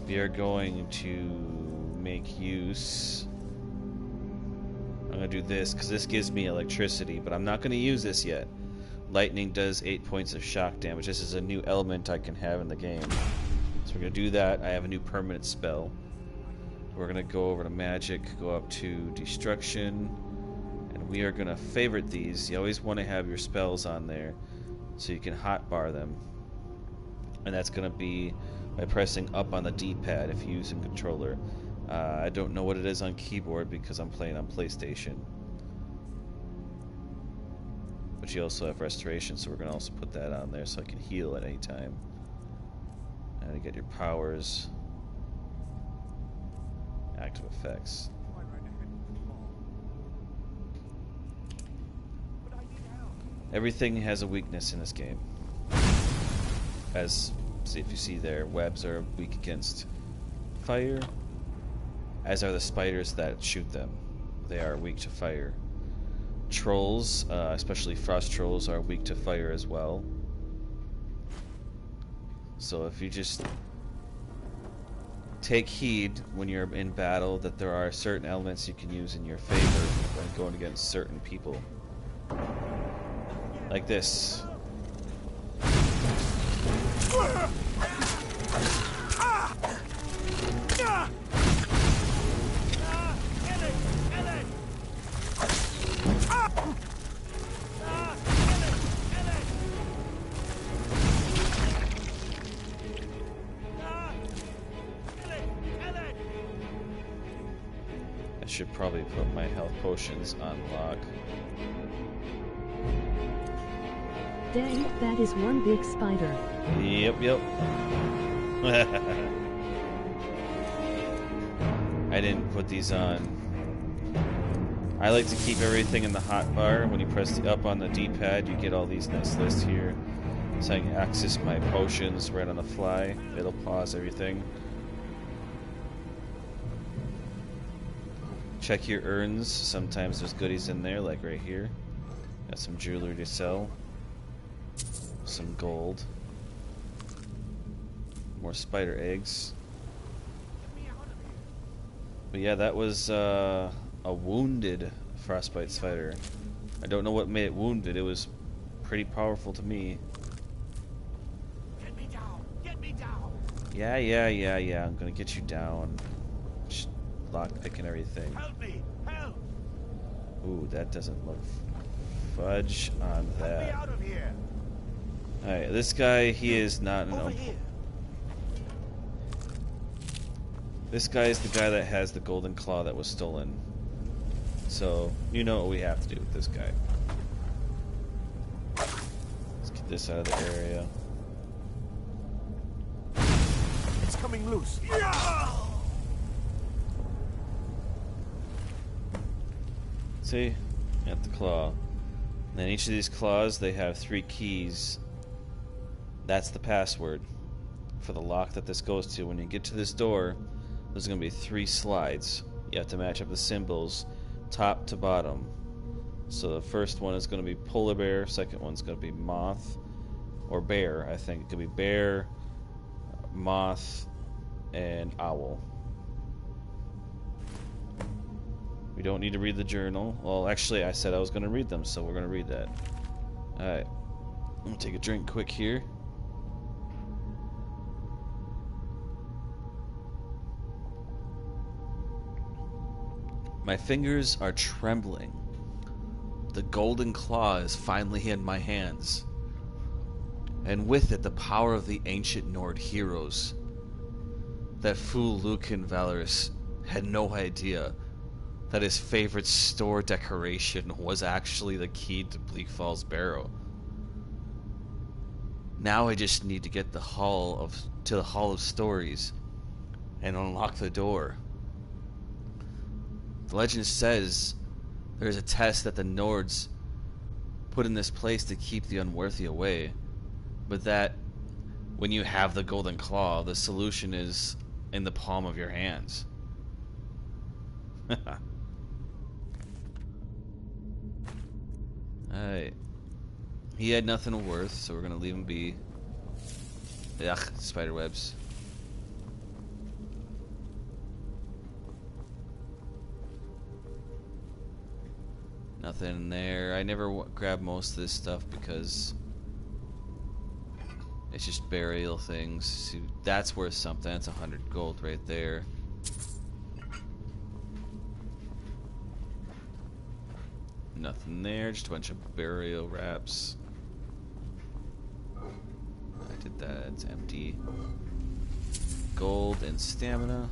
We are going to make use. I'm going to do this because this gives me electricity, but I'm not going to use this yet. Lightning does 8 points of shock damage. This is a new element I can have in the game. So we're going to do that. I have a new permanent spell. We're going to go over to magic, go up to destruction, and we are going to favorite these. You always want to have your spells on there so you can hotbar them. And that's going to be by pressing up on the D-pad if you use a controller. I don't know what it is on keyboard because I'm playing on PlayStation. But you also have restoration, so we're going to also put that on there so I can heal at any time. And you get your powers. Active effects. Everything has a weakness in this game. As if you see there, webs are weak against fire, as are the spiders that shoot them. They are weak to fire. Trolls, especially frost trolls, are weak to fire as well. So if you just take heed when you're in battle that there are certain elements you can use in your favor when going against certain people. Like this. I should probably put my health potions on lock. Dang, that is one big spider. Yep. I didn't put these on. I like to keep everything in the hotbar. When you press the up on the D-pad, you get all these nice lists here. So I can access my potions right on the fly. It'll pause everything. Check your urns. Sometimes there's goodies in there, like right here. Got some jewelry to sell. Some gold. More spider eggs. But yeah, that was a wounded frostbite spider. I don't know what made it wounded. It was pretty powerful to me. Get me down! Get me down! Yeah. I'm gonna get you down. Just lock picking everything. Help me! Help! Ooh, that doesn't look fudge on Get me that. out of here! Alright, this guy, he is not an This guy is the guy that has the golden claw that was stolen. So, you know what we have to do with this guy. Let's get this out of the area. It's coming loose. See? Got the claw. And then each of these claws, they have 3 keys. That's the password for the lock that this goes to. When you get to this door, there's going to be 3 slides. You have to match up the symbols top to bottom. So the first one is going to be polar bear, second one's going to be moth, or bear, I think. It could be bear, moth, and owl. We don't need to read the journal. Well, actually, I said I was going to read them, so we're going to read that. Alright. I'm going to take a drink quick here. My fingers are trembling. The golden claw is finally in my hands. And with it, the power of the ancient Nord heroes. That fool Lucan Valorous had no idea that his favorite store decoration was actually the key to Bleak Falls Barrow. Now I just need to get to the Hall of Stories and unlock the door. The legend says there's a test that the Nords put in this place to keep the unworthy away, but that when you have the golden claw, the solution is in the palm of your hands. Alright. He had nothing worth, so we're gonna leave him be. Ugh, spider webs. Nothing in there. I never grab most of this stuff because it's just burial things. See, that's worth something. That's 100 gold right there. Nothing there. Just a bunch of burial wraps. I did that. It's empty. Gold and stamina.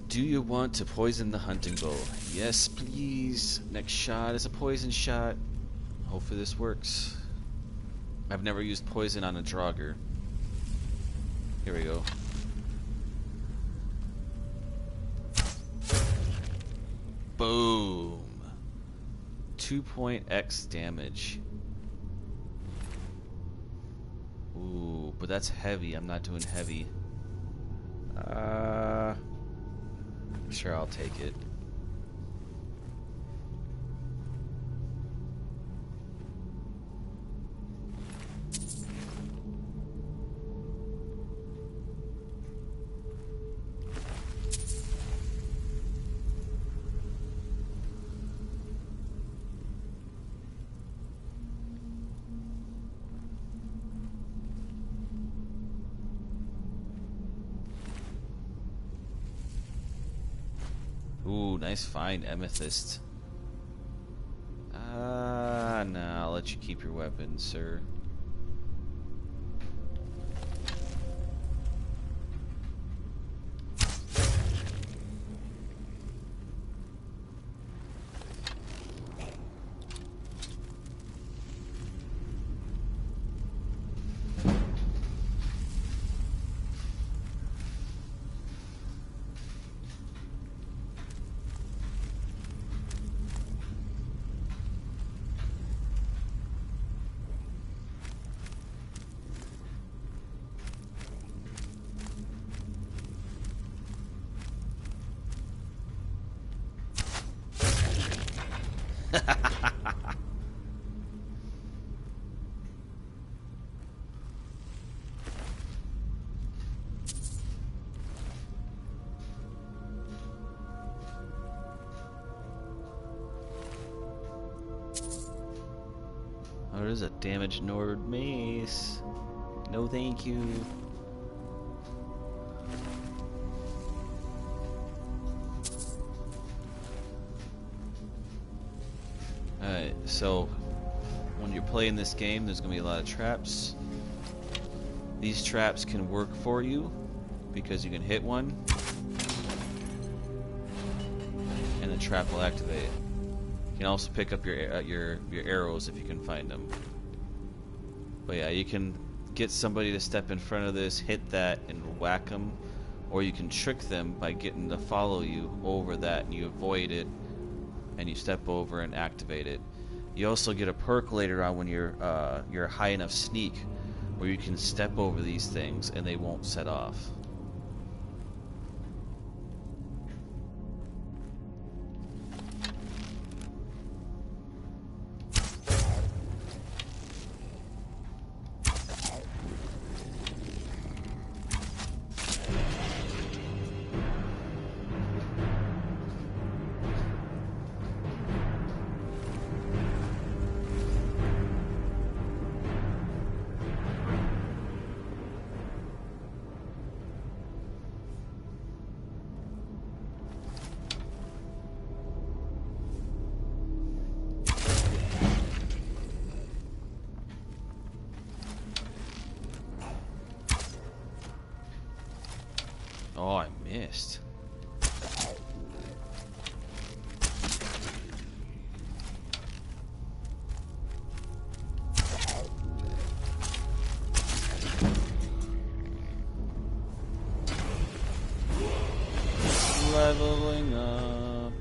Do you want to poison the hunting bow? Yes, please. Next shot is a poison shot. Hopefully this works. I've never used poison on a Draugr. Here we go. Boom. 2.x damage. Ooh, but that's heavy. I'm not doing heavy. Sure, I'll take it. Ooh, nice find, amethyst. Nah, I'll let you keep your weapon, sir. is a damaged Nord mace. No thank you. Alright, so when you're playing this game, there's going to be a lot of traps. These traps can work for you because you can hit one and the trap will activate. You can also pick up your arrows if you can find them. But yeah, you can get somebody to step in front of this, hit that, and whack them, or you can trick them by getting to follow you over that, and you avoid it, and you step over and activate it. You also get a perk later on when you're high enough sneak, where you can step over these things and they won't set off. Oh, I missed. Leveling up.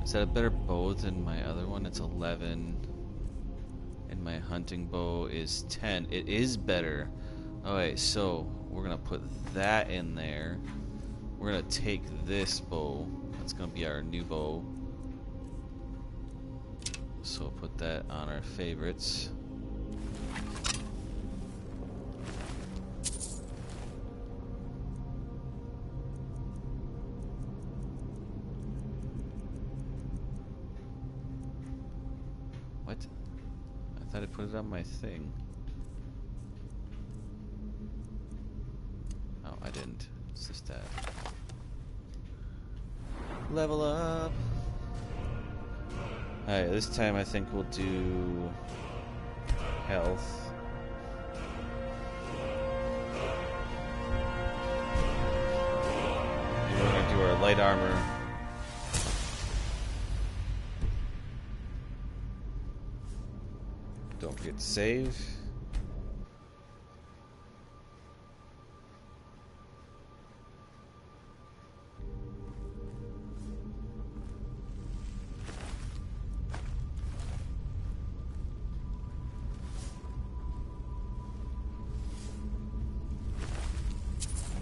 Is that a better bow than my other one? It's 11. And my hunting bow is 10. It is better. Alright, so we're gonna put that in there. We're gonna take this bow. That's gonna be our new bow. So we'll put that on our favorites. What? I thought I put it on my thing. Oh, I didn't. It's just that. Level up! Alright, this time I think we'll do health. And we're gonna do our light armor. Don't forget to save.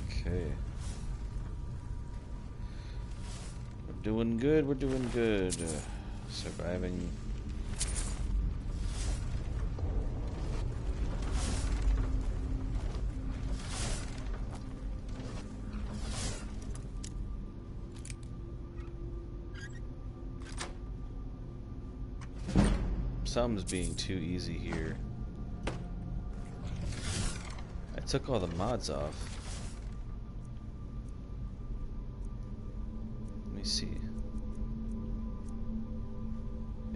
Okay. We're doing good, we're doing good. Surviving. Something's being too easy here. I took all the mods off. Let me see.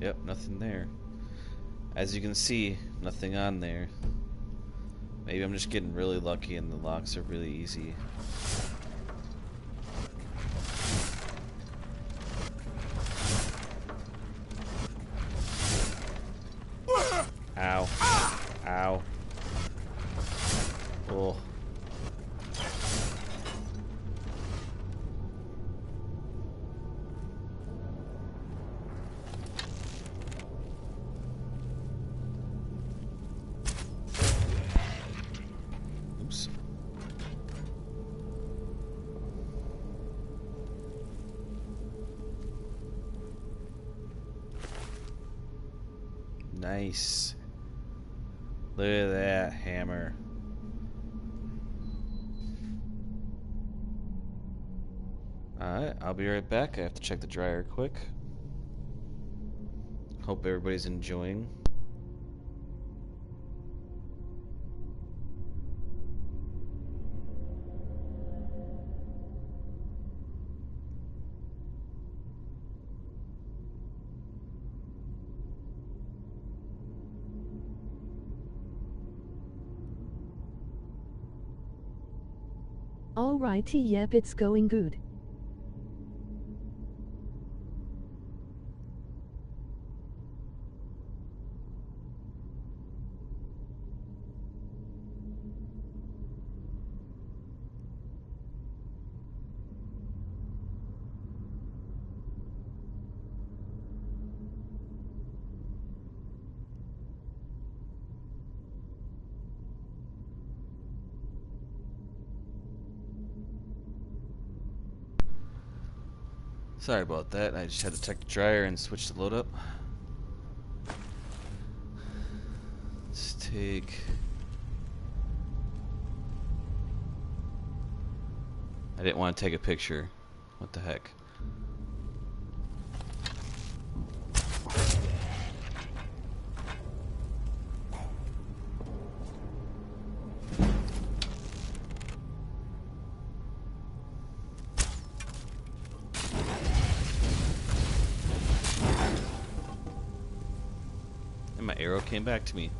Yep, nothing there. As you can see, nothing on there. Maybe I'm just getting really lucky and the locks are really easy. Ow. Ow. Oh. Oops. Nice. Look at that hammer. Alright, I'll be right back. I have to check the dryer quick. Hope everybody's enjoying. Alrighty, yep, it's going good. Sorry about that. I just had to check the dryer and switch the load up. Let's take... I didn't want to take a picture. What the heck? And my arrow came back to me.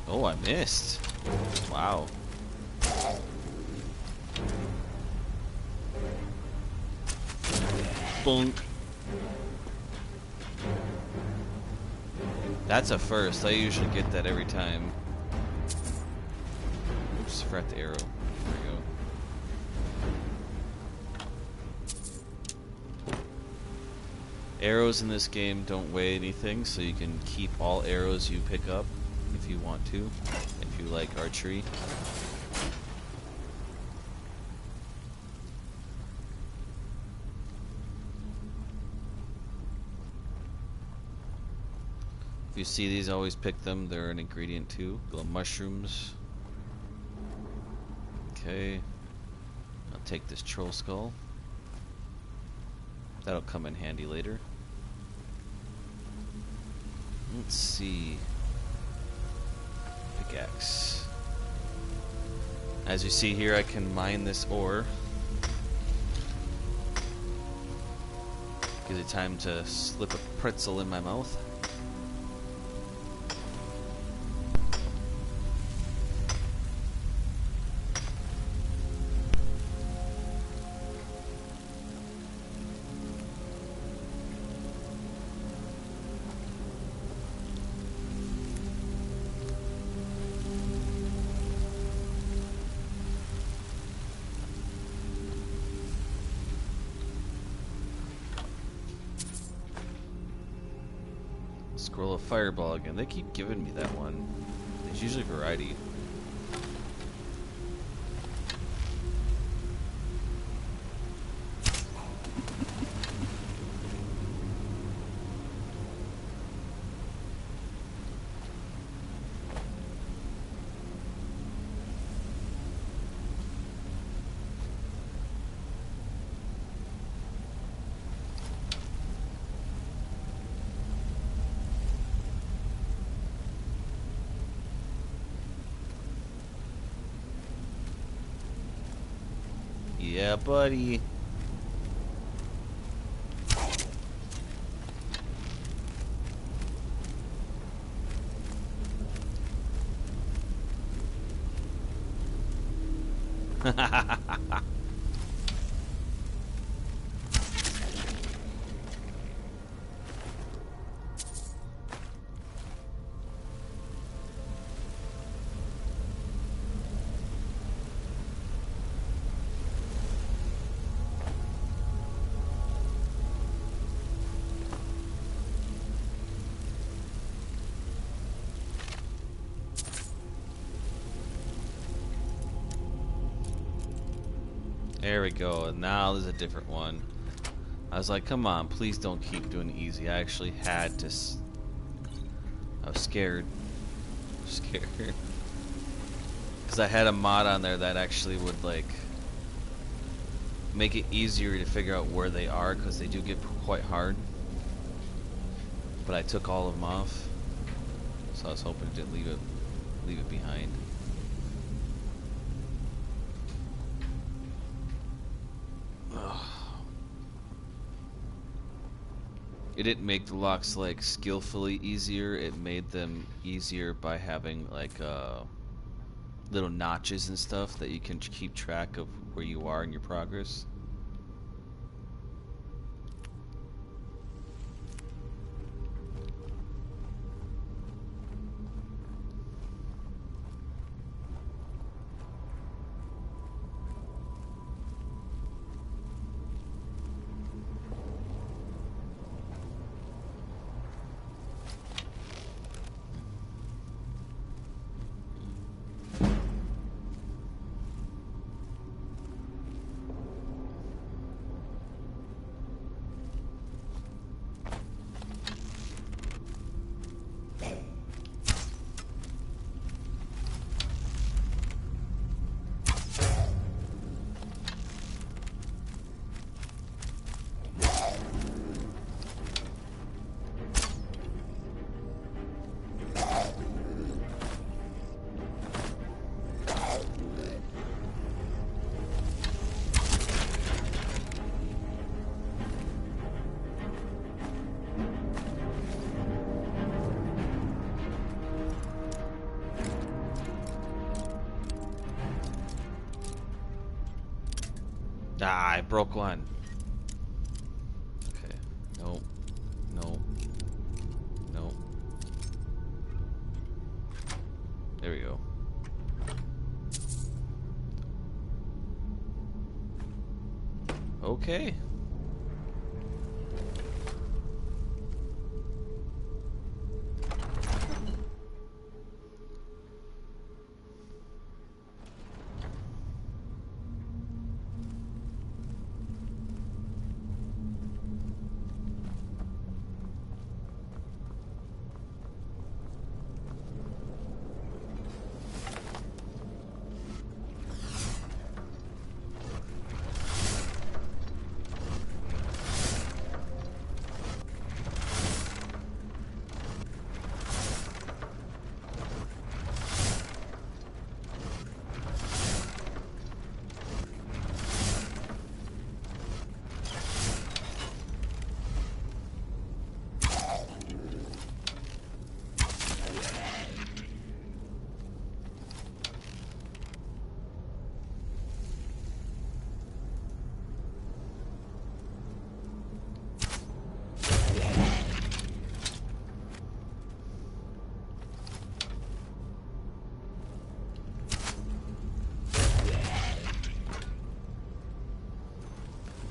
Oh, I missed. Wow. Bonk. That's a first. I usually get that every time. Oops, forgot the arrow. There we go. Arrows in this game don't weigh anything, so you can keep all arrows you pick up if you want to, if you like archery. If you see these, always pick them. They're an ingredient too. Little mushrooms. Okay. I'll take this troll skull. That'll come in handy later. Let's see. Pickaxe. As you see here, I can mine this ore. Gives it time to slip a pretzel in my mouth. Scroll of Fireball again. They keep giving me that one. There's usually variety. Yeah, buddy. There we go. And now there's a different one. I was like, come on, please don't keep doing easy. I actually had to. I was scared. Scared. Because I had a mod on there that actually would, like, make it easier to figure out where they are, because they do get quite hard. But I took all of them off. So I was hoping to leave it behind. It didn't make the locks like skillfully easier. It made them easier by having like little notches and stuff that you can keep track of where you are in your progress. Ah, I broke one. Okay. No. No. No. There we go. Okay.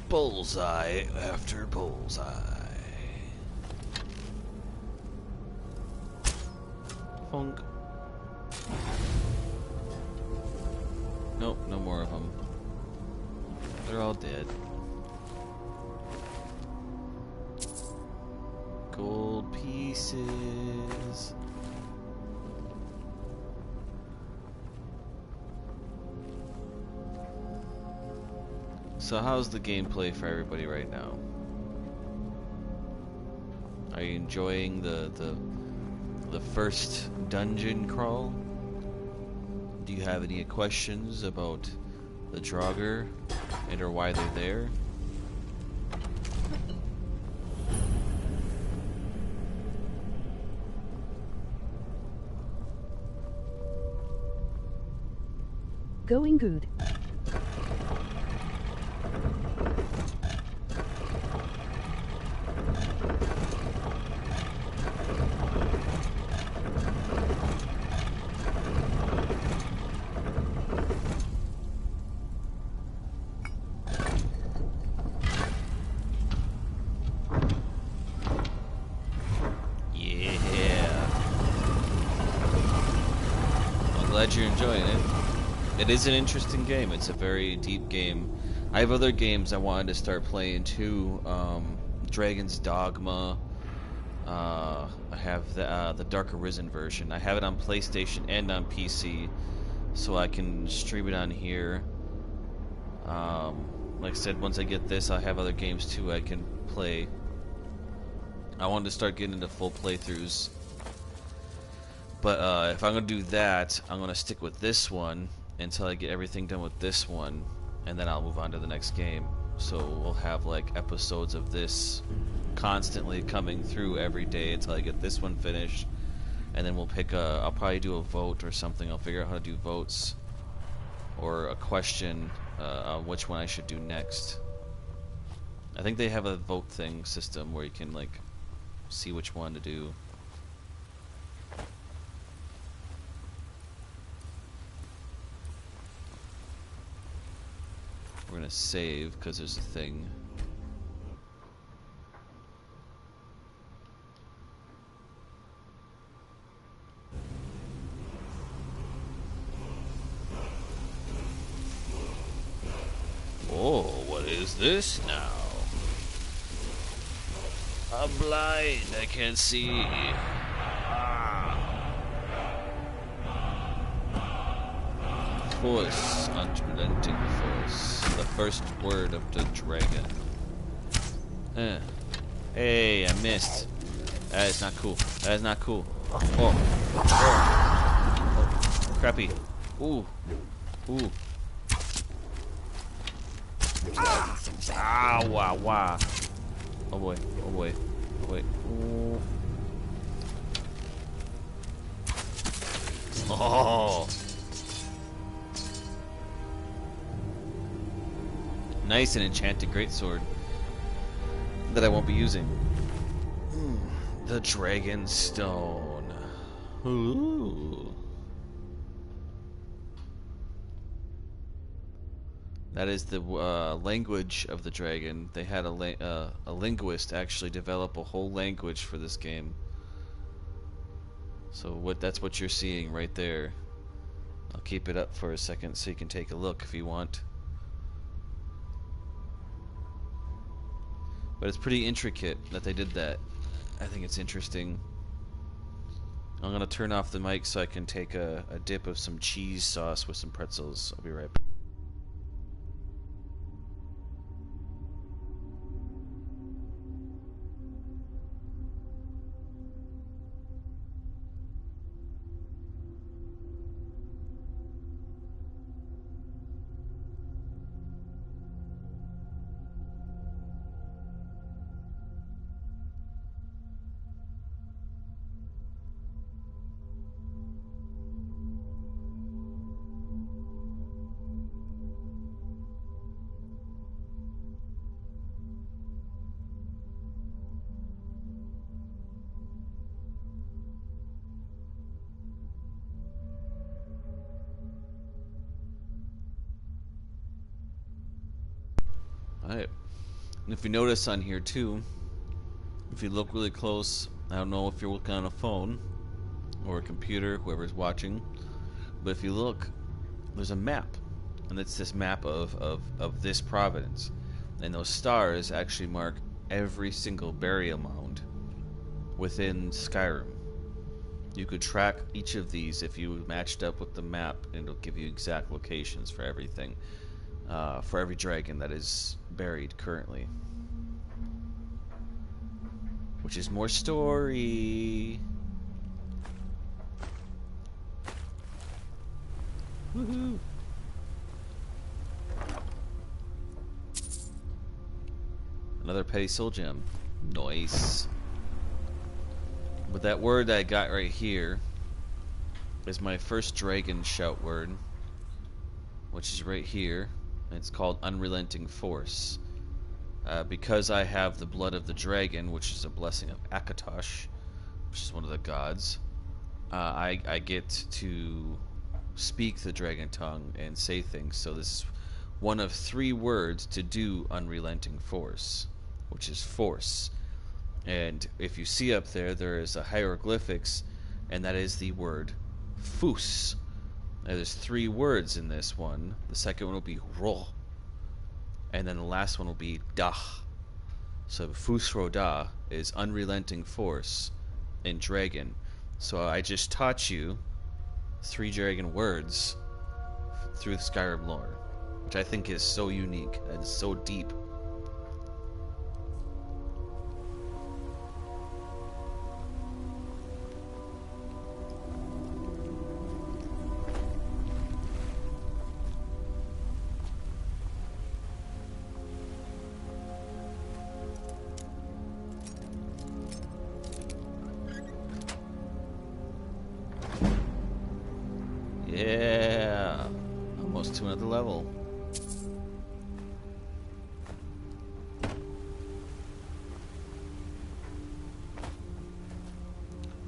Bullseye after bullseye. Funk. Nope, no more of them. They're all dead. Gold pieces. So how's the gameplay for everybody right now? Are you enjoying the first dungeon crawl? Do you have any questions about the Draugr and or why they're there? Going good. Glad you're enjoying it. It is an interesting game. It's a very deep game. I have other games I wanted to start playing too. Dragon's Dogma. I have the Dark Arisen version. I have it on PlayStation and on PC, so I can stream it on here. Like I said, once I get this, I have other games too I can play. I wanted to start getting into full playthroughs, but if I'm gonna do that, I'm gonna stick with this one until I get everything done with this one, and then I'll move on to the next game. So we'll have like episodes of this constantly coming through every day until I get this one finished, and then we'll pick a. I'll probably do a vote or something. I'll figure out how to do votes or a question on which one I should do next. I think they have a vote thing system where you can like see which one to do. We're gonna save because there's a thing. Oh, what is this now? I'm blind, I can't see. Force, unrelenting force. The first word of the dragon. Hey, I missed. That is not cool. That is not cool. Oh, crappy. Ooh. Ooh. Ah, wow, wow. Oh boy, oh boy, oh boy. Ooh. Oh. Nice, an enchanted greatsword that I won't be using. The Dragon Stone. Ooh. That is the language of the dragon. They had a linguist actually develop a whole language for this game. So that's what you're seeing right there. I'll keep it up for a second so you can take a look if you want. But it's pretty intricate that they did that. I think it's interesting. I'm gonna turn off the mic so I can take a dip of some cheese sauce with some pretzels. I'll be right back. Alright. And if you notice on here too, if you look really close, I don't know if you're looking on a phone or a computer, whoever's watching, but if you look, there's a map. And it's this map of this province. And those stars actually mark every single burial mound within Skyrim. You could track each of these if you matched up with the map, and it'll give you exact locations for everything. For every dragon that is buried currently. Which is more story. Woohoo! Another petty soul gem. Nice. But that word that I got right here is my first dragon shout word, which is right here. It's called Unrelenting Force. Because I have the blood of the dragon, which is a blessing of Akatosh, which is one of the gods, I get to speak the dragon tongue and say things. So this is one of 3 words to do Unrelenting Force, which is force. And if you see up there, there is a hieroglyphics, and that is the word Fus. Now, there's 3 words in this one. The second one will be Ro. and then the last one will be Da. So Fusro Da is unrelenting force in dragon. So I just taught you 3 dragon words through the Skyrim lore, which I think is so unique and so deep. Yeah, almost to another level.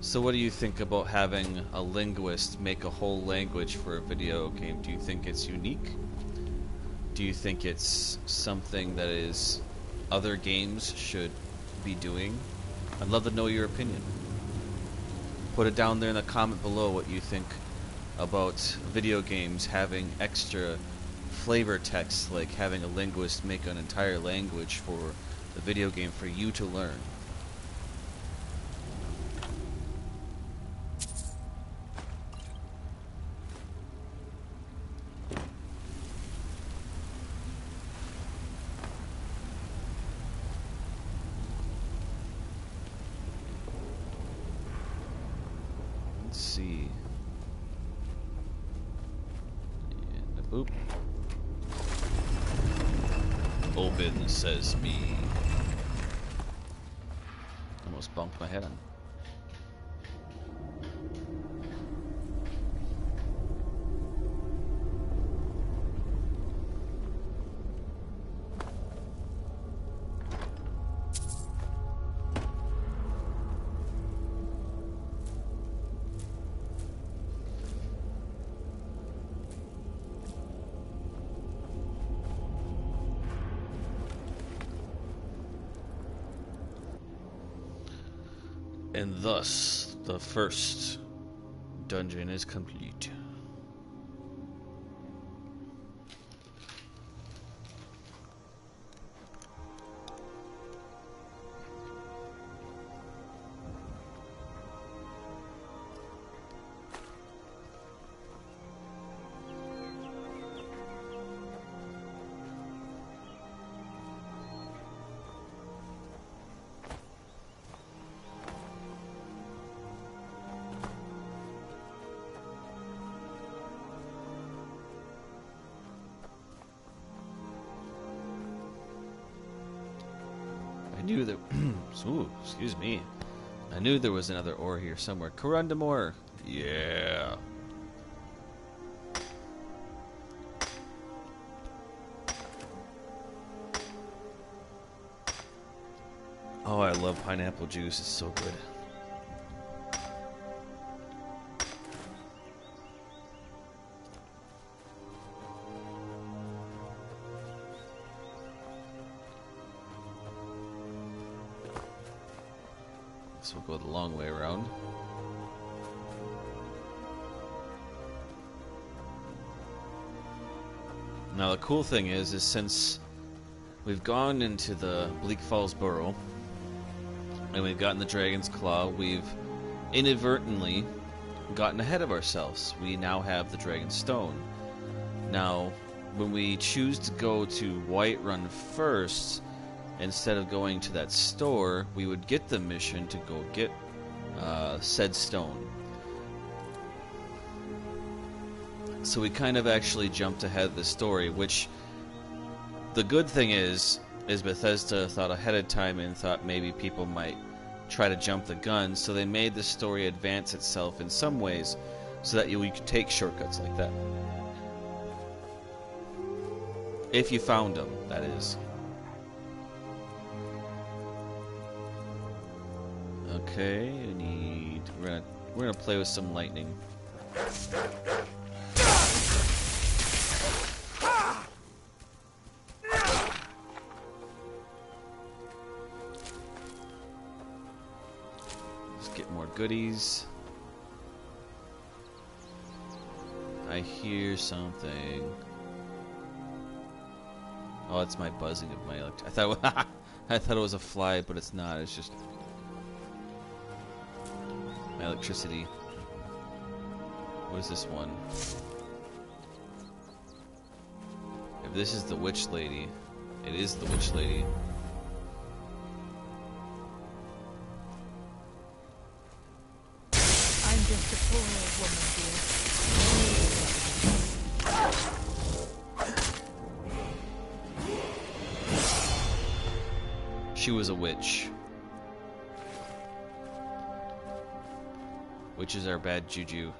So what do you think about having a linguist make a whole language for a video game? Do you think it's unique? Do you think it's something that is other games should be doing? I'd love to know your opinion. Put it down there in the comment below what you think about video games having extra flavor text, like having a linguist make an entire language for the video game for you to learn. Let's see. And a boop. Open says me. Almost bumped my head on. And thus, the first dungeon is complete. I knew that. Ooh, excuse me. I knew there was another ore here somewhere. Corundum. Yeah. Oh, I love pineapple juice. It's so good. So we'll go the long way around. Now the cool thing is since we've gone into the Bleak Falls Burrow and we've gotten the Dragon's Claw, we've inadvertently gotten ahead of ourselves. We now have the Dragon's Stone. Now, when we choose to go to Whiterun first, instead of going to that store, we would get the mission to go get said stone. So we kind of actually jumped ahead of the story, which the good thing is Bethesda thought ahead of time and thought maybe people might try to jump the gun, so they made the story advance itself in some ways so that we could take shortcuts like that. If you found them, that is. Okay, we're gonna play with some lightning. Let's get more goodies. I hear something. Oh, it's my buzzing of my I thought I thought it was a fly, but it's not. It's just my electricity. What is this one? If this is the witch lady, it is the witch lady. I'm just a poor old woman, dear. She was a witch. Witches are bad juju.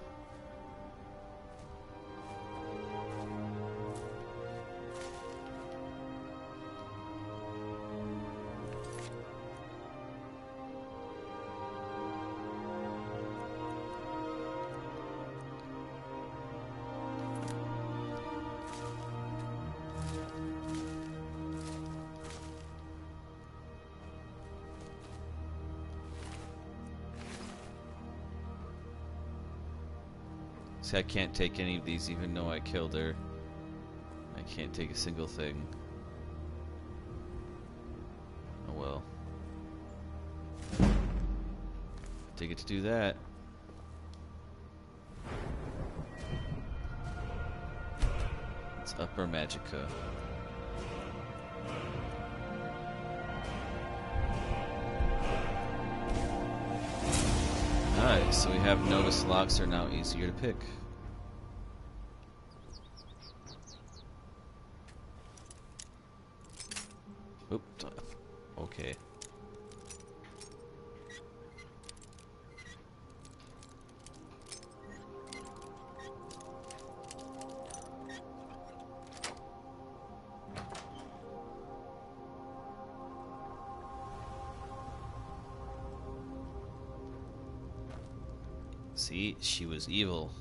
See, I can't take any of these even though I killed her. I can't take a single thing. Oh well. Take it to do that. It's Upper Magica. Alright, so we have notice locks are now easier to pick. Oop, okay. See, she was evil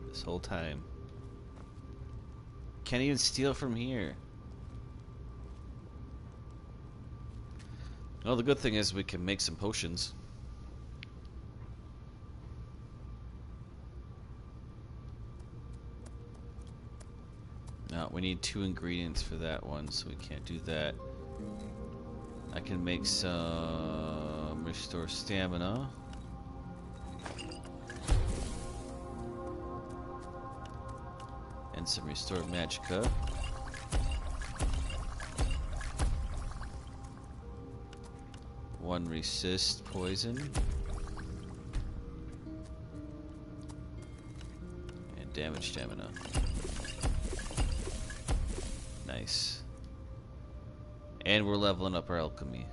this whole time. Can't even steal from here. Well, the good thing is we can make some potions. Now, we need 2 ingredients for that one, so we can't do that. I can make some restore stamina. And some restore magicka. One resist poison. And damage stamina. Nice. And we're leveling up our alchemy.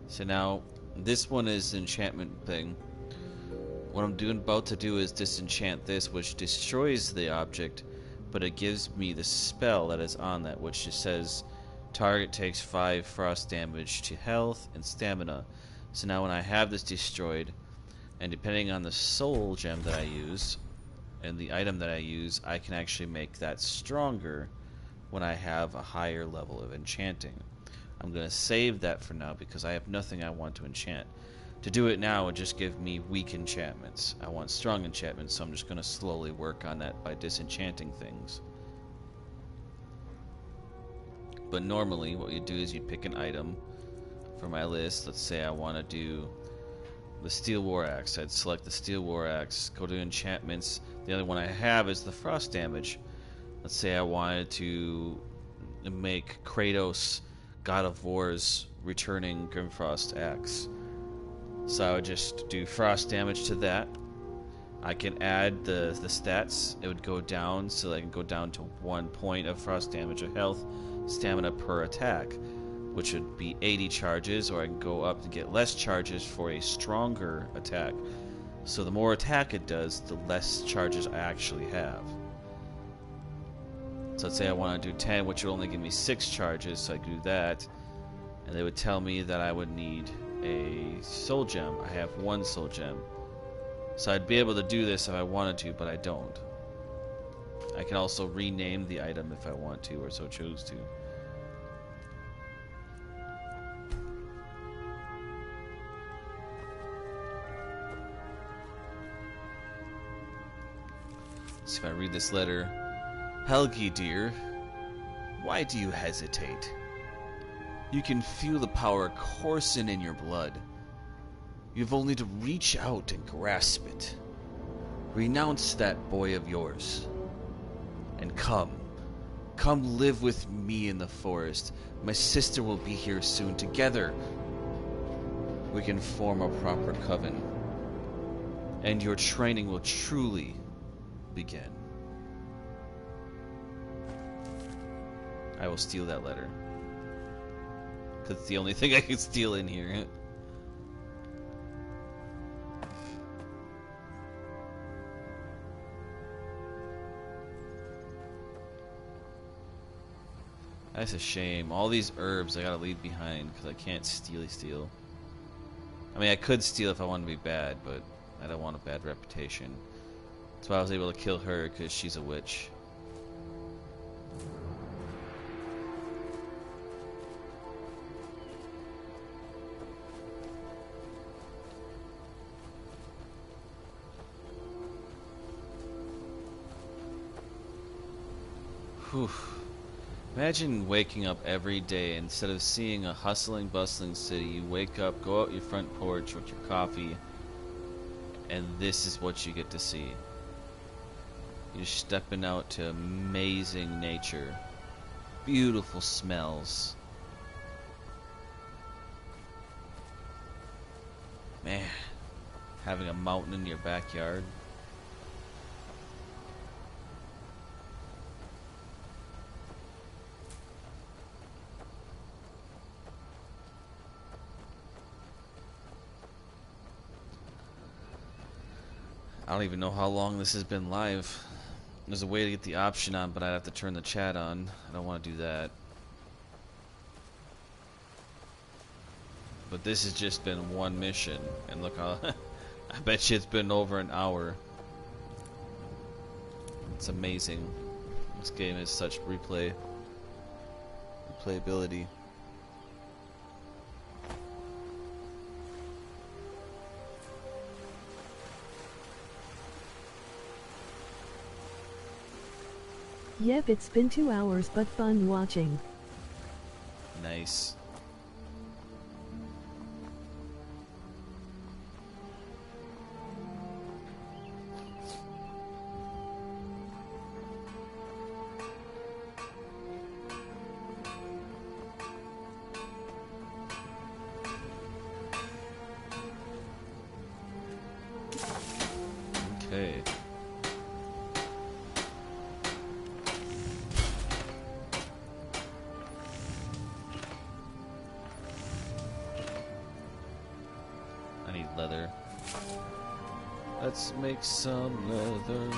So now, this one is enchantment thing. What I'm about to do is disenchant this, which destroys the object, but it gives me the spell that is on that, which just says target takes 5 frost damage to health and stamina. So now when I have this destroyed, and depending on the soul gem that I use and the item that I use, I can actually make that stronger when I have a higher level of enchanting. I'm going to save that for now because I have nothing I want to enchant. To do it now would just give me weak enchantments. I want strong enchantments, so I'm just going to slowly work on that by disenchanting things. But normally what you do is you pick an item for my list. Let's say I want to do the Steel War Axe. I'd select the Steel War Axe, go to enchantments. The other one I have is the frost damage. Let's say I wanted to make Kratos, God of War's returning Grimfrost Axe. So I would just do frost damage to that. I can add the stats. It would go down, so I can go down to 1 point of frost damage of health, stamina per attack, which would be 80 charges, or I can go up to get less charges for a stronger attack. So the more attack it does, the less charges I actually have. So let's say I want to do 10, which would only give me 6 charges, so I could do that. And they would tell me that I would need a soul gem. I have 1 soul gem. So I'd be able to do this if I wanted to, but I don't. I can also rename the item if I want to, or so choose to. See if I read this letter. Helgi, dear, why do you hesitate? You can feel the power coursing in your blood. You have only to reach out and grasp it. Renounce that boy of yours. And come. Come live with me in the forest. My sister will be here soon. Together, we can form a proper coven. And your training will truly begin. I will steal that letter. Because it's the only thing I can steal in here. That's a shame. All these herbs I gotta leave behind because I can't steal. I mean, I could steal if I wanted to be bad, but I don't want a bad reputation. That's why I was able to kill her, because she's a witch. Whew. Imagine waking up every day, instead of seeing a hustling, bustling city, you wake up, go out your front porch with your coffee, and this is what you get to see. You're stepping out to amazing nature, beautiful smells. Man, having a mountain in your backyard. I don't even know how long this has been live. There's a way to get the option on, but I'd have to turn the chat on. I don't want to do that. But this has just been one mission, and look how I bet you it's been over an hour. It's amazing. This game has such replayability. Yep, it's been 2 hours, but fun watching. Nice. Okay. Leather. Let's make some leather.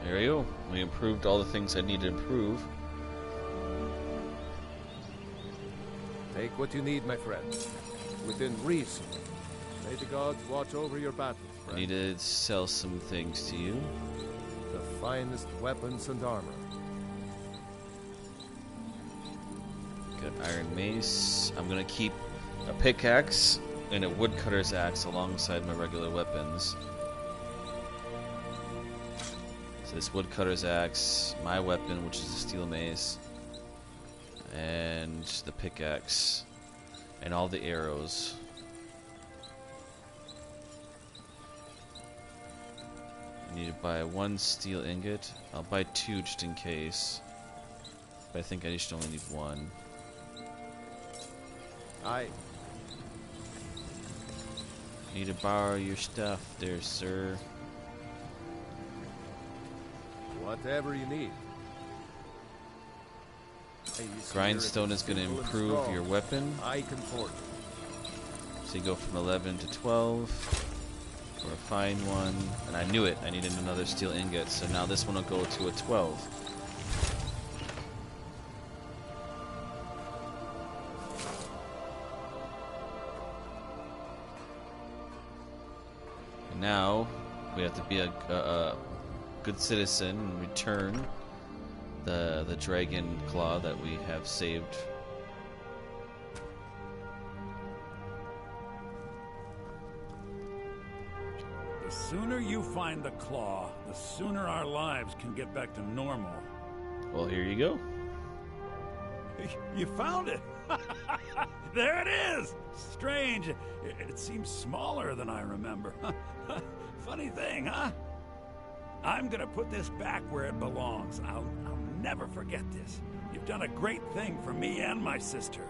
There we go. We improved all the things I need to improve. Take what you need, my friend. Within reason. May the gods watch over your battles, friend. I need to sell some things to you. The finest weapons and armor. Got iron mace. I'm gonna keep a pickaxe and a woodcutter's axe alongside my regular weapons. So this woodcutter's axe, my weapon, which is a steel mace, and the pickaxe, and all the arrows. I need to buy 1 steel ingot. I'll buy 2 just in case, but I think I just only need 1. Aye. Need to borrow your stuff there, sir. Whatever you need. Grindstone is going to improve your weapon. I can afford. So you go from 11 to 12 for a fine one. And I knew it. I needed another steel ingot. So now this one will go to a 12. now we have to be a good citizen and return the dragon claw that we have saved. The sooner you find the claw, the sooner our lives can get back to normal. Well, here you go. You found it! There it is! Strange. It seems smaller than I remember. Funny thing, huh? I'm gonna put this back where it belongs. I'll never forget this. You've done a great thing for me and my sister.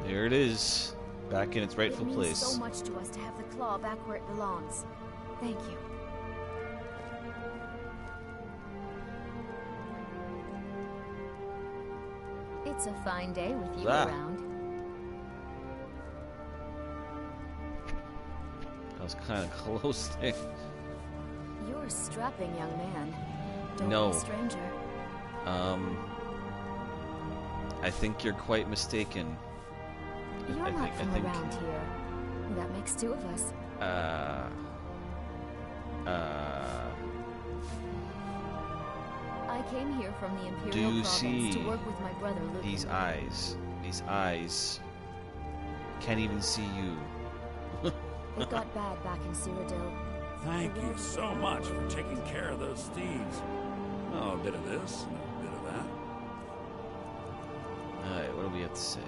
There it is. Back in its rightful It means place. so much to us to have the claw back where it belongs. Thank you. It's a fine day with you around. That was kind of close there. You're a strapping young man. Don't No. be a stranger. I think you're quite mistaken. You're I not think- I from think- around here. That makes two of us. I came here from the Imperial Do you Province see to work with my brother Luke. these eyes? These eyes can't even see you. It got bad back in Cyrodiil. Thank you so much for taking care of those thieves. Oh, a bit of this, and a bit of that. Alright, what do we have to sell?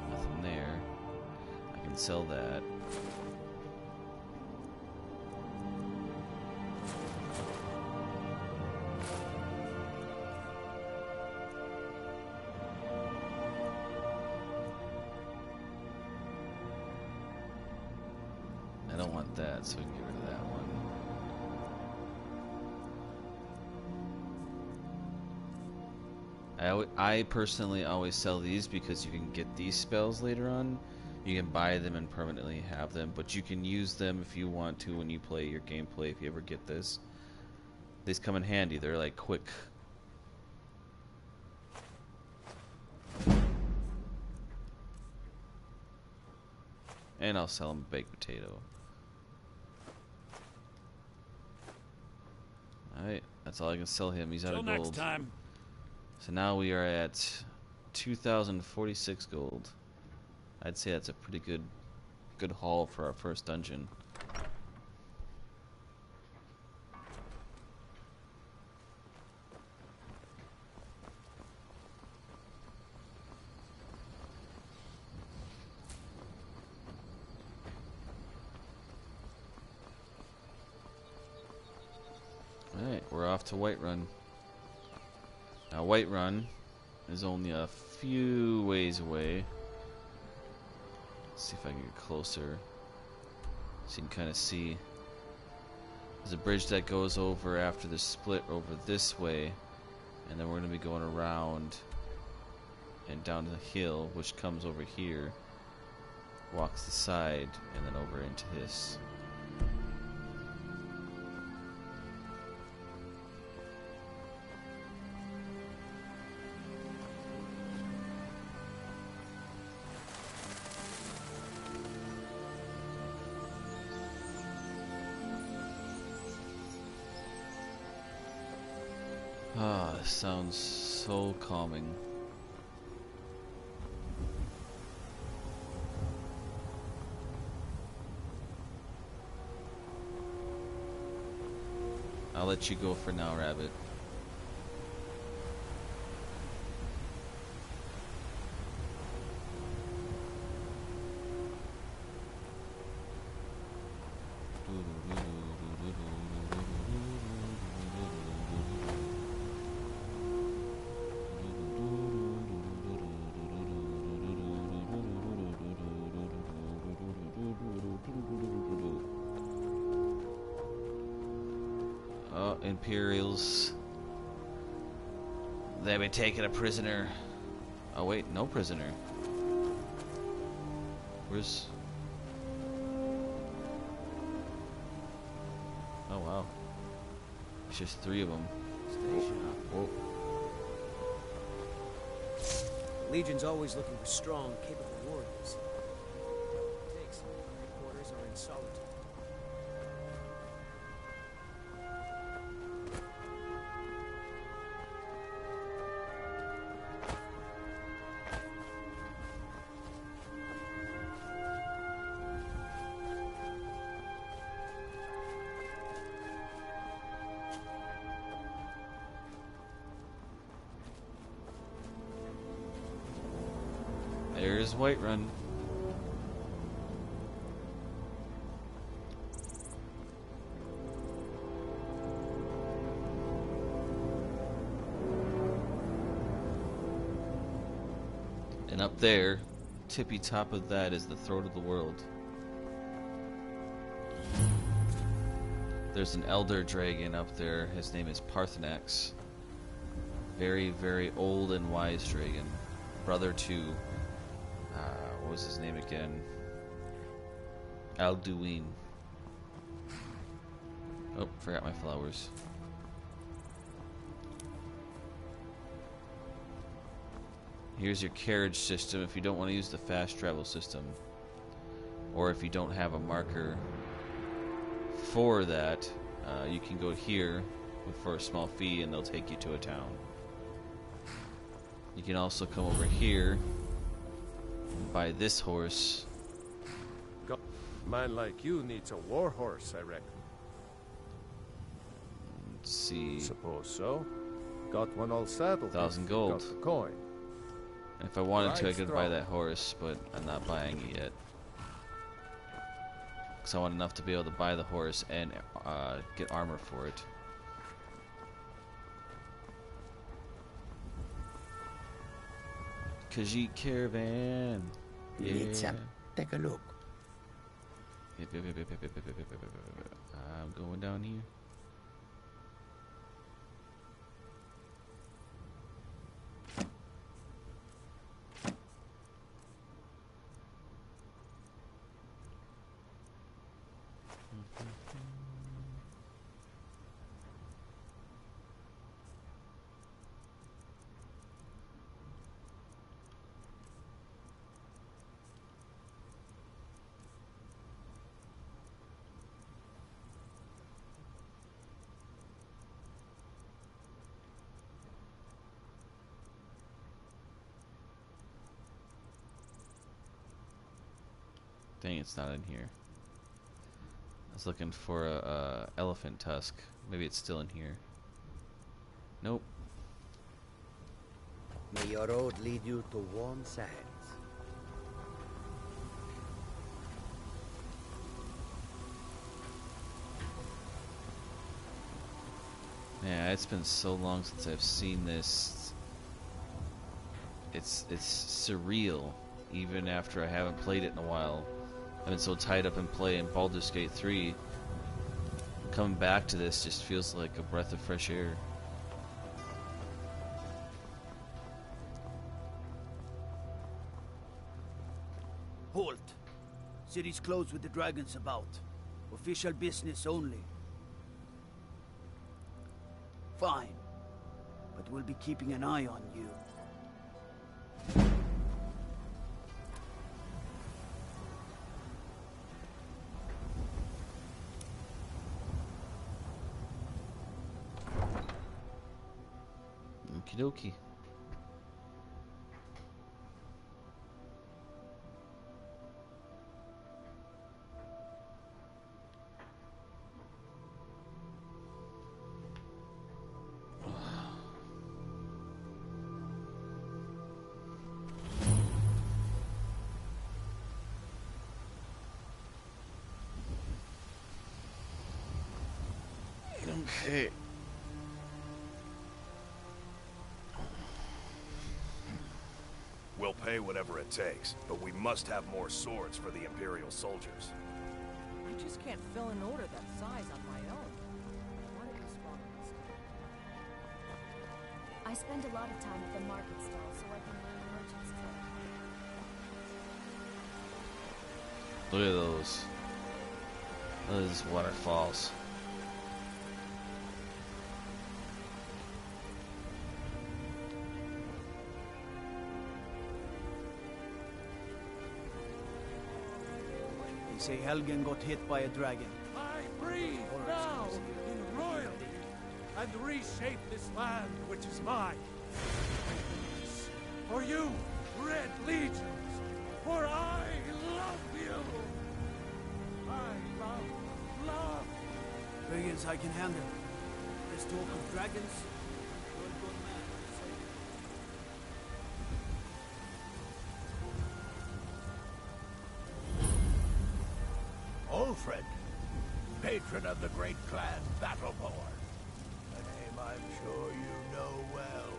Nothing there. I can sell that. I don't want that, so we can get rid of that one. I personally always sell these because you can get these spells later on. You can buy them and permanently have them, but you can use them if you want to when you play your gameplay, if you ever get this. These come in handy, they're like quick. And I'll sell him a baked potato. Alright, that's all I can sell him. He's out Till of next gold. time. So now we are at 2,046 gold. I'd say that's a pretty good haul for our first dungeon. Alright, we're off to Whiterun. Now Whiterun is only a few ways away. Let's see if I can get closer so you can kind of see. There's a bridge that goes over after the split over this way, and then we're going to be going around and down the hill, which comes over here, walks the side, and then over into this. Ah, this sounds so calming. I'll let you go for now, Rabbit. Oh, Imperials. They've been taken a prisoner. Oh wait, no prisoner. Where's... Oh wow. It's just 3 of them. Stay sharp. Whoa. The Legion's always looking for strong, capable warriors. It takes. Headquarters are in solitude. There's Whiterun. And up there, tippy top of that is the throat of the world. There's an elder dragon up there. His name is Parthenax. Very, very old and wise dragon. Brother to, what was his name again? Alduin. Oh, forgot my flowers. Here's your carriage system if you don't want to use the fast travel system. Or if you don't have a marker for that, you can go here for a small fee and they'll take you to a town. You can also come over here and buy this horse. Man like you needs a war horse, I reckon. Let's see. Suppose so. Got one all saddled. 1,000 gold. Got the coin. If I wanted to, I Right could strong. buy that horse, but I'm not buying it yet. Because I want enough to be able to buy the horse and get armor for it. Khajiit Caravan. Yeah. Let's take a look. I'm going down here. Dang, it's not in here. I was looking for a elephant tusk. Maybe it's still in here. Nope. May your road lead you to warm sands. Yeah, it's been so long since I've seen this. It's surreal, even after I haven't played it in a while. I've been so tied up in play in Baldur's Gate 3. Coming back to this just feels like a breath of fresh air. Halt! City's closed with the dragons about. Official business only. Fine. But we'll be keeping an eye on you. Okie dokie. Okay. We'll pay whatever it takes, but we must have more swords for the Imperial soldiers. I just can't fill an order that size on my own. Why don't you spawn this time? I spend a lot of time at the market stall so I can learn the merchant's trade. Look at those. Those waterfalls. say Helgen got hit by a dragon. I breathe now in royalty and reshape this land which is mine. For you, Red Legions, for I love you. I love. Brigands I can handle. Let's talk of dragons. You're a good man. Ulfred, patron of the great clan Battleborn. A name I'm sure you know well.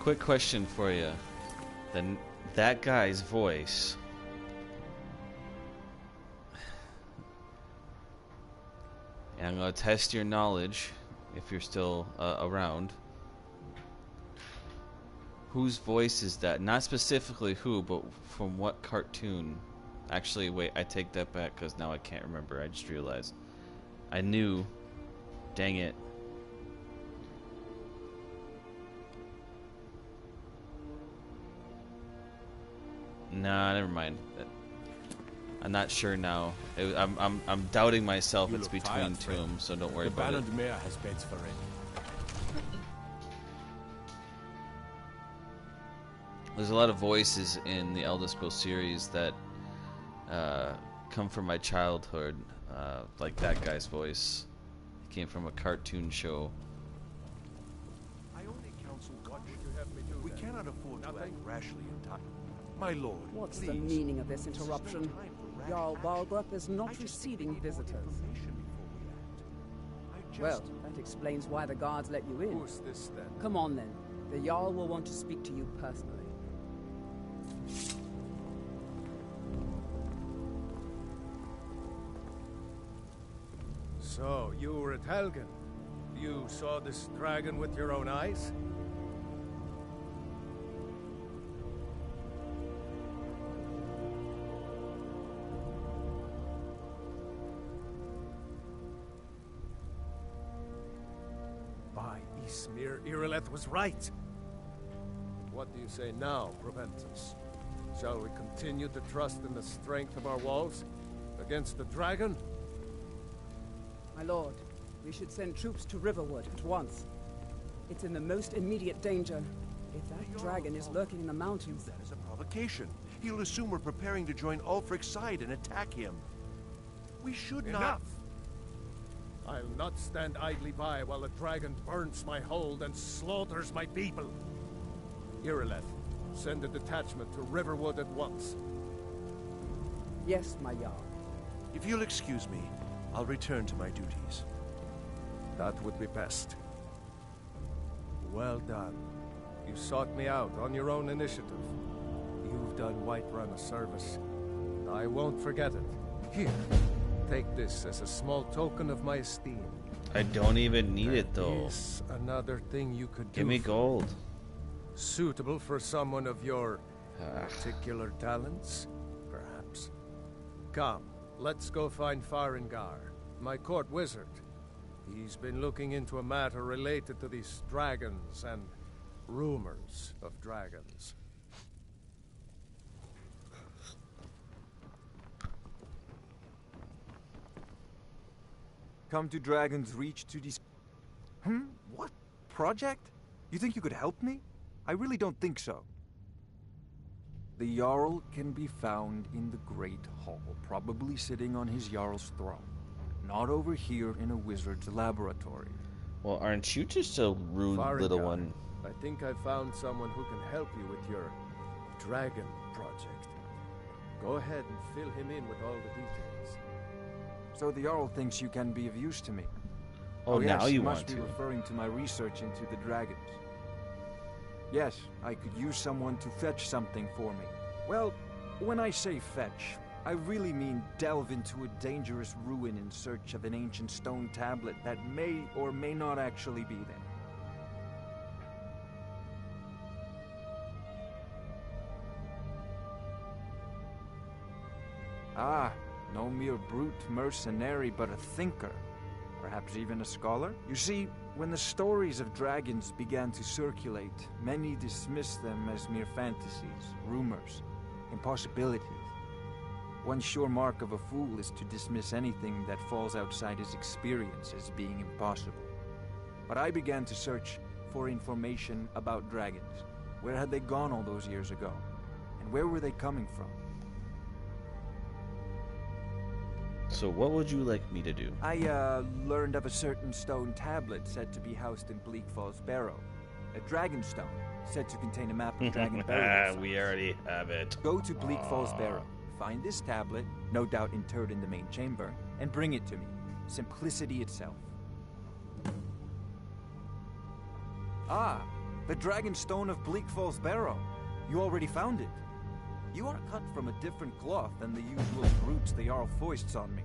Quick question for you. Then that guy's voice. And I'm going to test your knowledge if you're still around. Whose voice is that? Not specifically who, but from what cartoon? Actually, wait, I take that back because now I can't remember. I just realized. I knew. Dang it. Nah, never mind. I'm not sure now. I'm doubting myself. You It's look between tired, two of them, so don't worry the about it. Baron Mare has beds for it. There's a lot of voices in the Elder Scrolls series that come from my childhood, like that guy's voice. He came from a cartoon show. I only counsel what would you have me do. We cannot afford to act rashly in time. My lord, What's please. the meaning of this interruption? Jarl Balgruuf is not receiving visitors. Well, that explains why the guards let you in. Who's this then? Come on then. The Jarl will want to speak to you personally. So, you were at Helgen. You saw this dragon with your own eyes? By Ysmir, Irileth was right. What do you say now, Proventus? Shall we continue to trust in the strength of our walls against the dragon? My lord, we should send troops to Riverwood at once. It's in the most immediate danger. If that dragon is lurking in the mountains... That is a provocation. He'll assume we're preparing to join Ulfric's side and attack him. We should not... Enough! I'll not stand idly by while the dragon burns my hold and slaughters my people. Irileth, send a detachment to Riverwood at once. Yes, my Jarl. If you'll excuse me, I'll return to my duties. That would be best. Well done. You sought me out on your own initiative. You've done Whiterun a service. I won't forget it. Here, take this as a small token of my esteem. I don't even need it though. Is another thing you could Give do me for gold. Suitable for someone of your particular talents, perhaps. Come, let's go find Farengar, my court wizard. He's been looking into a matter related to these dragons and rumors of dragons. Come to Dragon's Reach to dis... What? Project? You think you could help me? I really don't think so. The Jarl can be found in the Great Hall, probably sitting on his Jarl's throne. Not over here in a wizard's laboratory. Well, aren't you just a rude little Farengar, one? I think I found someone who can help you with your dragon project. Go ahead and fill him in with all the details. So the Jarl thinks you can be of use to me. Oh, yes, now you must want be to. referring to my research into the dragons. Yes, I could use someone to fetch something for me. Well, when I say fetch, I really mean delve into a dangerous ruin in search of an ancient stone tablet that may or may not actually be there. Ah, no mere brute mercenary, but a thinker. Perhaps even a scholar? You see, when the stories of dragons began to circulate, many dismissed them as mere fantasies, rumors, impossibilities. One sure mark of a fool is to dismiss anything that falls outside his experience as being impossible. But I began to search for information about dragons. Where had they gone all those years ago? And where were they coming from? So what would you like me to do? I, learned of a certain stone tablet said to be housed in Bleak Falls Barrow. A dragon stone, said to contain a map of dragon burial. We already have it. Go to Bleak Falls Barrow, find this tablet, no doubt interred in the main chamber, and bring it to me. Simplicity itself. Ah, the dragon stone of Bleak Falls Barrow. You already found it. You are cut from a different cloth than the usual brutes the Jarl foists on me.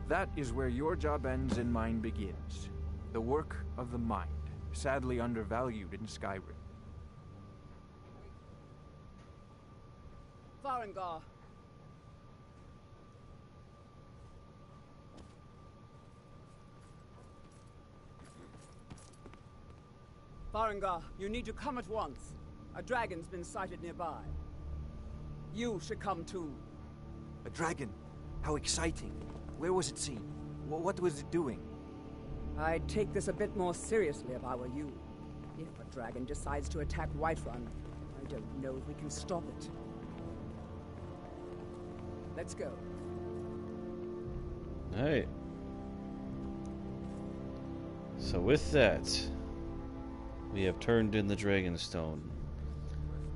That is where your job ends and mine begins. The work of the mind, sadly undervalued in Skyrim. Farengar. Farengar, you need to come at once. A dragon's been sighted nearby. You should come too. A dragon? How exciting. Where was it seen? What was it doing? I'd take this a bit more seriously if I were you. If a dragon decides to attack Whiterun, I don't know if we can stop it. Let's go. Alright. So with that, we have turned in the Dragonstone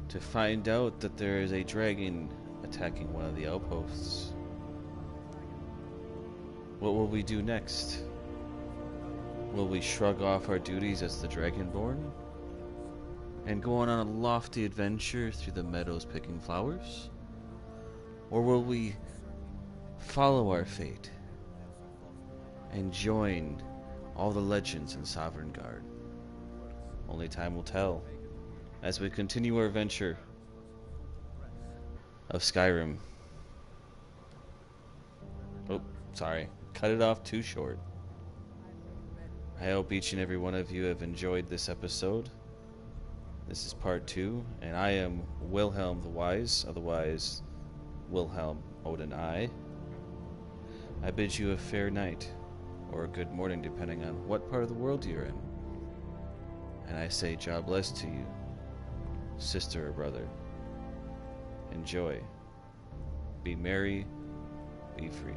to find out that there is a dragon attacking one of the outposts. What will we do next? Will we shrug off our duties as the Dragonborn and go on a lofty adventure through the meadows picking flowers? Or will we follow our fate and join all the legends in Sovngarde? Only time will tell as we continue our adventure of Skyrim. Oh, sorry. Cut it off too short. I hope each and every one of you have enjoyed this episode. This is part 2, and I am Wilhelm the Wise, otherwise Wilhelm Odin I. I bid you a fair night, or a good morning depending on what part of the world you're in. And I say God bless to you, sister or brother. Enjoy. Be merry, be free.